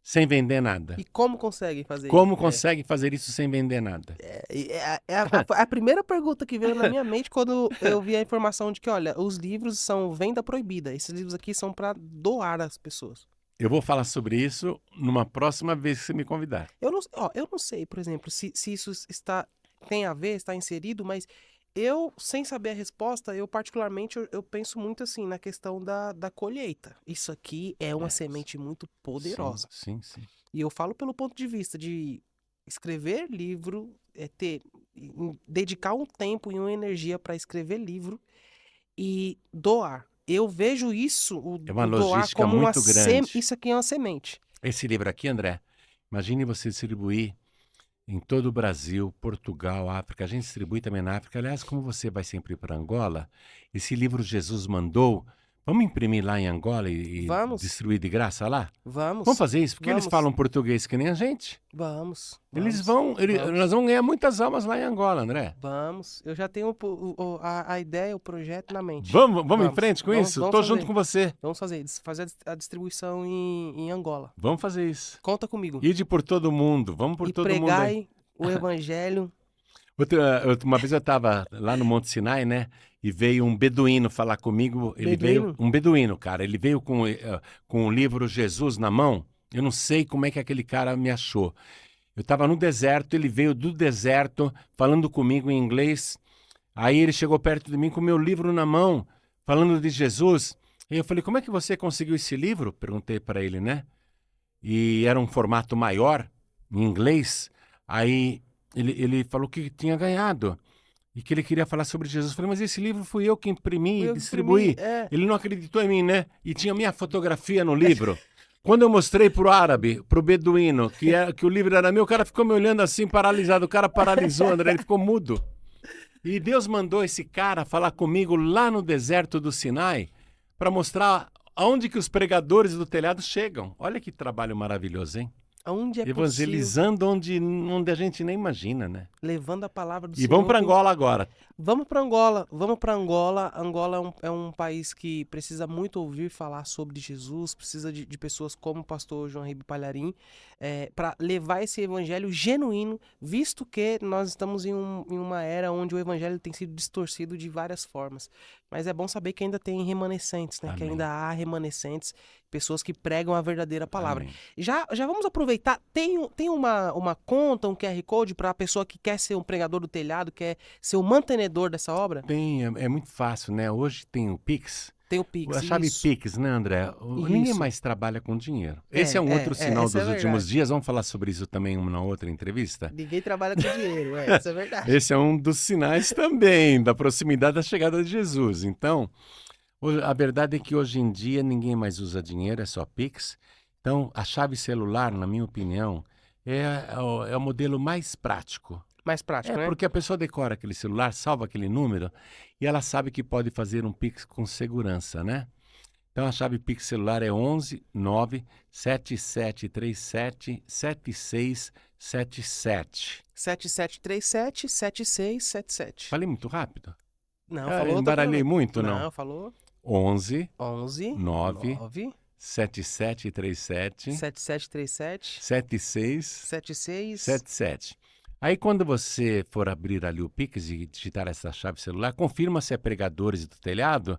sem vender nada? E como conseguem fazer Como isso? consegue fazer isso sem vender nada? É a primeira pergunta que veio na minha mente quando eu vi a informação de que, olha, os livros são venda proibida. Esses livros aqui são para doar às pessoas. Eu vou falar sobre isso numa próxima vez que você me convidar. Eu não sei, por exemplo, se isso tem a ver, está inserido, mas eu, sem saber a resposta, eu particularmente, eu penso muito assim na questão da colheita. Isso aqui é uma semente muito poderosa. Sim, sim. E eu falo pelo ponto de vista de escrever livro, dedicar um tempo e uma energia para escrever livro e doar. Eu vejo isso, É uma doar logística como muito grande. isso aqui é uma semente. Esse livro aqui, André, imagine você distribuir em todo o Brasil, Portugal, África. A gente distribui também na África. Aliás, como você vai sempre para Angola, esse livro Jesus mandou, vamos imprimir lá em Angola e Vamos. distribuir de graça lá? Vamos. Vamos fazer isso? Porque eles Vamos. falam português que nem a gente. Vamos. Nós Vamos. vamos ganhar muitas almas lá em Angola, André. Vamos. Eu já tenho a ideia, o projeto na mente. Vamos em frente com isso? Vamos Tô fazer. junto com você. Vamos fazer a distribuição em Angola. Vamos fazer isso. Conta comigo. Ide por todo mundo. Vamos por E todo mundo aí. pregai o evangelho. Uma vez eu estava lá no Monte Sinai, né? E veio um beduíno falar comigo. Beduíno? Um beduíno, cara. Ele veio com o livro Jesus na mão. Eu não sei como é que aquele cara me achou. Eu estava no deserto, ele veio do deserto falando comigo em inglês. Aí ele chegou perto de mim com o meu livro na mão, falando de Jesus. E eu falei, como é que você conseguiu esse livro? Perguntei para ele, né? E era um formato maior, em inglês. Aí ele falou que tinha ganhado e que ele queria falar sobre Jesus. Eu falei, mas esse livro fui eu que imprimi e distribuí. Ele não acreditou em mim, né? E tinha minha fotografia no livro. Quando eu mostrei pro árabe, pro beduíno, que o livro era meu, o cara ficou me olhando assim, paralisado. O cara paralisou, André, ele ficou mudo. E Deus mandou esse cara falar comigo lá no deserto do Sinai para mostrar aonde que os pregadores do telhado chegam. Olha que trabalho maravilhoso, hein? Onde é Evangelizando onde a gente nem imagina, né? levando a palavra do E Senhor. vamos para Angola agora. Vamos para Angola. Angola é um país que precisa muito ouvir falar sobre Jesus, precisa de pessoas como o pastor João Ribe Palharim, para levar esse evangelho genuíno, visto que nós estamos em uma era onde o evangelho tem sido distorcido de várias formas. Mas é bom saber que ainda tem remanescentes, né? Amém. Que ainda há remanescentes, pessoas que pregam a verdadeira palavra. Amém. Já vamos aproveitar, tem uma conta, um QR Code para a pessoa que quer ser um pregador do telhado, quer ser o mantenedor dessa obra? Tem, é muito fácil, né? Hoje tem o Pix. Tem o Pix, A chave isso. Pix, né, André? Ninguém Isso. mais trabalha com dinheiro. Esse é um outro sinal dos últimos dias. Vamos falar sobre isso também na outra entrevista? Ninguém trabalha com dinheiro, isso é verdade. Esse é um dos sinais também da proximidade da chegada de Jesus. Então, a verdade é que hoje em dia ninguém mais usa dinheiro, é só Pix. Então, a chave celular, na minha opinião, é o modelo mais prático. Mais prático, né? Porque a pessoa decora aquele celular, salva aquele número e ela sabe que pode fazer um Pix com segurança, né? Então a chave Pix celular é 11 9 7737 7677. 7737-7677. Falei muito rápido? Não, falou. Embaralhei muito, não? Não, falou. 11 11 9 9 7737 7737 7677. 76. Aí quando você for abrir ali o Pix e digitar essa chave celular, confirma se é Pregadores do Telhado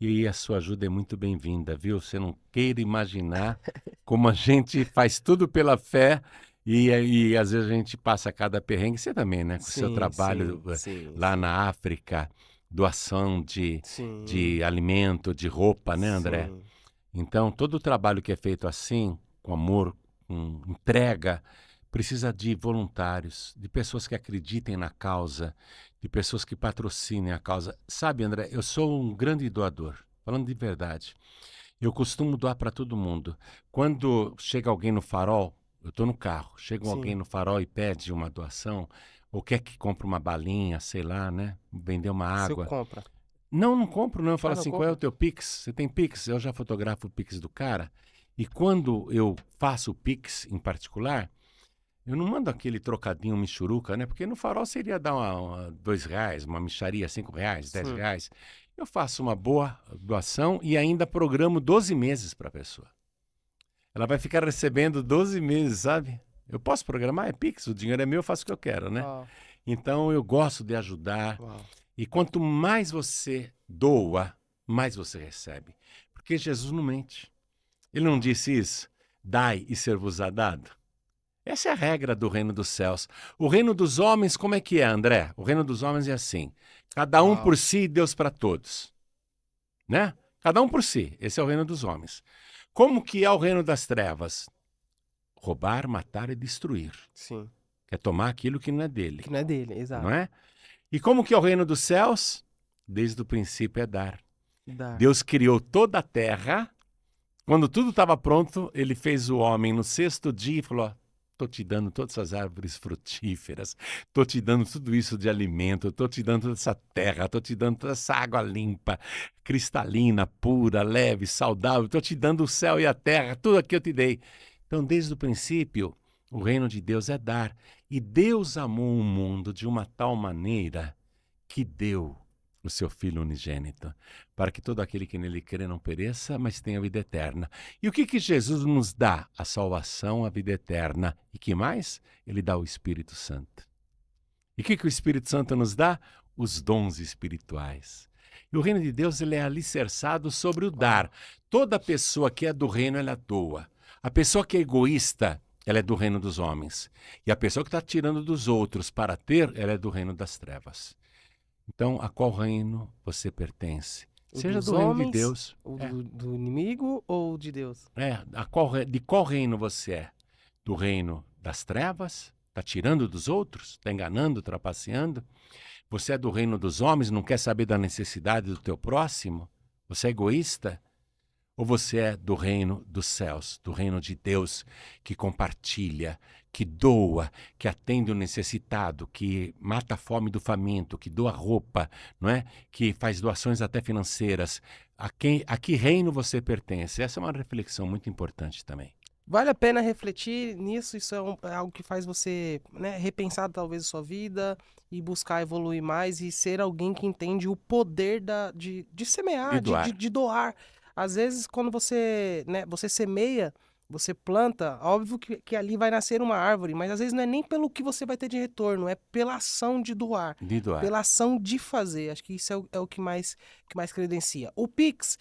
e a sua ajuda é muito bem-vinda, viu? Você não queira imaginar como a gente faz tudo pela fé e às vezes a gente passa cada perrengue. Você também, né? Com o seu trabalho lá na África, doação de alimento, de roupa, né, André? Sim. Então, todo o trabalho que é feito assim, com amor, com entrega, precisa de voluntários, de pessoas que acreditem na causa, de pessoas que patrocinem a causa. Sabe, André, eu sou um grande doador, falando de verdade. Eu costumo doar para todo mundo. Quando chega alguém no farol, eu estou no carro, chega alguém no farol e pede uma doação, ou quer que compre uma balinha, sei lá, né? Vender uma água. Você compra? Não compro não. Eu falo não assim, compra? qual é o teu Pix? Você tem Pix? Eu já fotografo o Pix do cara. E quando eu faço o Pix em particular, eu não mando aquele trocadinho michuruca, né? Porque no farol seria dar R$2, uma mixaria, R$5, R$10. Eu faço uma boa doação e ainda programo 12 meses para a pessoa. Ela vai ficar recebendo 12 meses, sabe? Eu posso programar, é Pix, o dinheiro é meu, eu faço o que eu quero, né? Então eu gosto de ajudar. E quanto mais você doa, mais você recebe. Porque Jesus não mente. Ele não disse isso, dai e ser-vos-á dado. Essa é a regra do reino dos céus. O reino dos homens, como é que é, André? O reino dos homens é assim, cada um por si, Deus para todos. Né? Cada um por si, esse é o reino dos homens. Como que é o reino das trevas? Roubar, matar e destruir. Sim. Quer tomar aquilo que não é dele. Que não é dele, exato. Não é? E como que é o reino dos céus? Desde o princípio é dar. Deus criou toda a terra. Quando tudo estava pronto, ele fez o homem no 6º dia e falou, estou te dando todas essas árvores frutíferas, estou te dando tudo isso de alimento, estou te dando toda essa terra, estou te dando toda essa água limpa, cristalina, pura, leve, saudável, estou te dando o céu e a terra, tudo aqui eu te dei. Então, desde o princípio, o reino de Deus é dar. E Deus amou o mundo de uma tal maneira que deu o seu Filho unigênito, para que todo aquele que nele crê não pereça, mas tenha vida eterna. E o que Jesus nos dá? A salvação, a vida eterna. E que mais? Ele dá o Espírito Santo. E o que o Espírito Santo nos dá? Os dons espirituais. E o reino de Deus ele é alicerçado sobre o dar. Toda pessoa que é do reino, ela doa. A pessoa que é egoísta, ela é do reino dos homens. E a pessoa que está tirando dos outros para ter, ela é do reino das trevas. Então, a qual reino você pertence? Seja do reino de Deus. Do inimigo ou de Deus? De qual reino você é? Do reino das trevas? Está tirando dos outros? Está enganando, trapaceando? Você é do reino dos homens, não quer saber da necessidade do teu próximo? Você é egoísta? Ou você é do reino dos céus, do reino de Deus, que compartilha, que doa, que atende o necessitado, que mata a fome do faminto, que doa roupa, não é? Que faz doações até financeiras. A que reino você pertence? Essa é uma reflexão muito importante também. Vale a pena refletir nisso, isso é algo que faz você, né, repensar talvez a sua vida e buscar evoluir mais e ser alguém que entende o poder de semear, de doar. Às vezes, quando você, né, você semeia, você planta, óbvio que ali vai nascer uma árvore, mas às vezes não é nem pelo que você vai ter de retorno, é pela ação de doar. Pela ação de fazer. Acho que isso é o que mais credencia. O Pix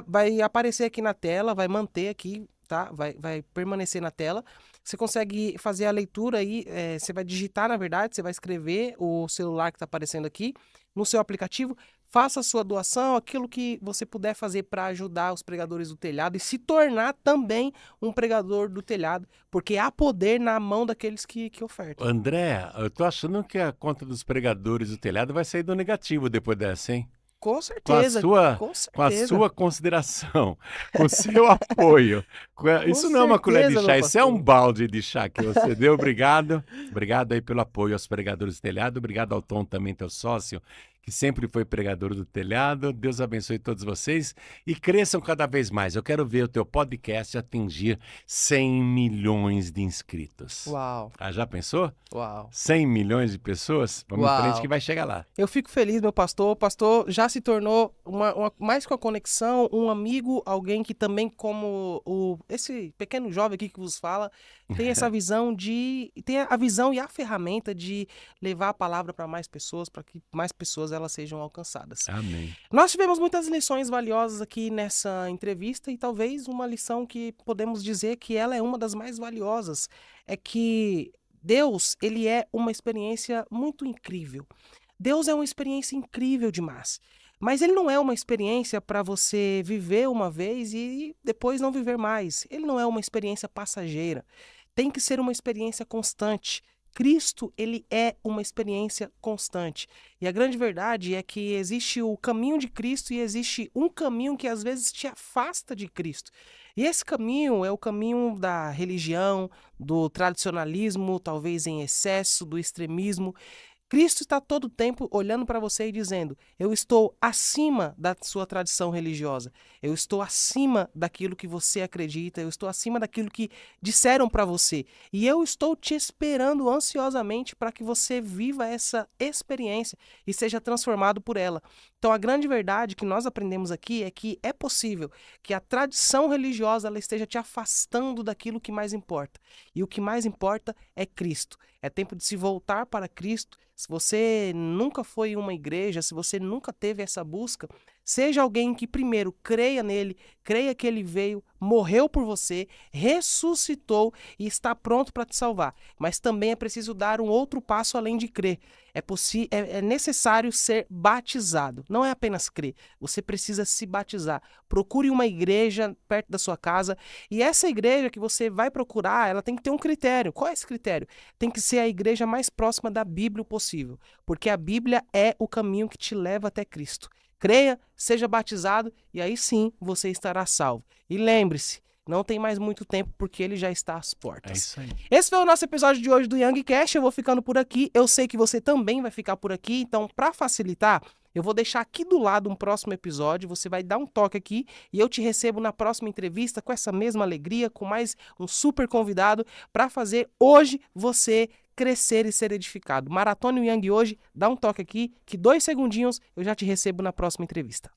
vai aparecer aqui na tela, vai manter aqui, tá? Vai permanecer na tela. Você consegue fazer a leitura aí, você vai digitar, na verdade, você vai escrever o celular que está aparecendo aqui no seu aplicativo. Faça a sua doação, aquilo que você puder fazer para ajudar os pregadores do telhado e se tornar também um pregador do telhado, porque há poder na mão daqueles que ofertam. André, eu tô achando que a conta dos pregadores do telhado vai sair do negativo depois dessa, hein? Com certeza, com a sua consideração, com o seu apoio. Isso não é uma colher de chá, isso é um balde de chá que você deu. Obrigado. Obrigado aí pelo apoio aos pregadores do telhado. Obrigado ao Tom também, teu sócio, que sempre foi pregador do telhado. Deus abençoe todos vocês e cresçam cada vez mais. Eu quero ver o teu podcast atingir 100 milhões de inscritos. Uau, Ah, já pensou? uau. 100 milhões de pessoas? Vamos em frente Uau. que vai chegar lá. Eu fico feliz, meu pastor. O pastor já se tornou mais que uma conexão, um amigo, alguém que também, como esse pequeno jovem aqui que vos fala, tem essa visão tem a visão e a ferramenta de levar a palavra para mais pessoas, para que mais pessoas elas sejam alcançadas. Amém. Nós tivemos muitas lições valiosas aqui nessa entrevista e talvez uma lição que podemos dizer que ela é uma das mais valiosas é que Deus, ele é uma experiência muito incrível. Deus é uma experiência incrível demais. Mas ele não é uma experiência para você viver uma vez e depois não viver mais. Ele não é uma experiência passageira. Tem que ser uma experiência constante. Cristo, ele é uma experiência constante. E a grande verdade é que existe o caminho de Cristo e existe um caminho que às vezes te afasta de Cristo. E esse caminho é o caminho da religião, do tradicionalismo, talvez em excesso, do extremismo. Cristo está todo o tempo olhando para você e dizendo: eu estou acima da sua tradição religiosa, eu estou acima daquilo que você acredita, eu estou acima daquilo que disseram para você, e eu estou te esperando ansiosamente para que você viva essa experiência e seja transformado por ela. Então a grande verdade que nós aprendemos aqui é que é possível que a tradição religiosa ela esteja te afastando daquilo que mais importa, e o que mais importa é Cristo. É tempo de se voltar para Cristo. Se você nunca foi em uma igreja, se você nunca teve essa busca, seja alguém que primeiro creia nele, creia que ele veio, morreu por você, ressuscitou e está pronto para te salvar. Mas também é preciso dar um outro passo além de crer. É necessário ser batizado. Não é apenas crer, você precisa se batizar. Procure uma igreja perto da sua casa e essa igreja que você vai procurar, ela tem que ter um critério. Qual é esse critério? Tem que ser a igreja mais próxima da Bíblia possível, porque a Bíblia é o caminho que te leva até Cristo. Creia, seja batizado e aí sim você estará salvo. E lembre-se, não tem mais muito tempo porque ele já está às portas. É isso aí. Esse foi o nosso episódio de hoje do Young Cast. Eu vou ficando por aqui. Eu sei que você também vai ficar por aqui. Então, para facilitar, eu vou deixar aqui do lado um próximo episódio. Você vai dar um toque aqui e eu te recebo na próxima entrevista com essa mesma alegria, com mais um super convidado para fazer hoje você crescer e ser edificado. Maratona Young hoje, dá um toque aqui que 2 segundinhos eu já te recebo na próxima entrevista.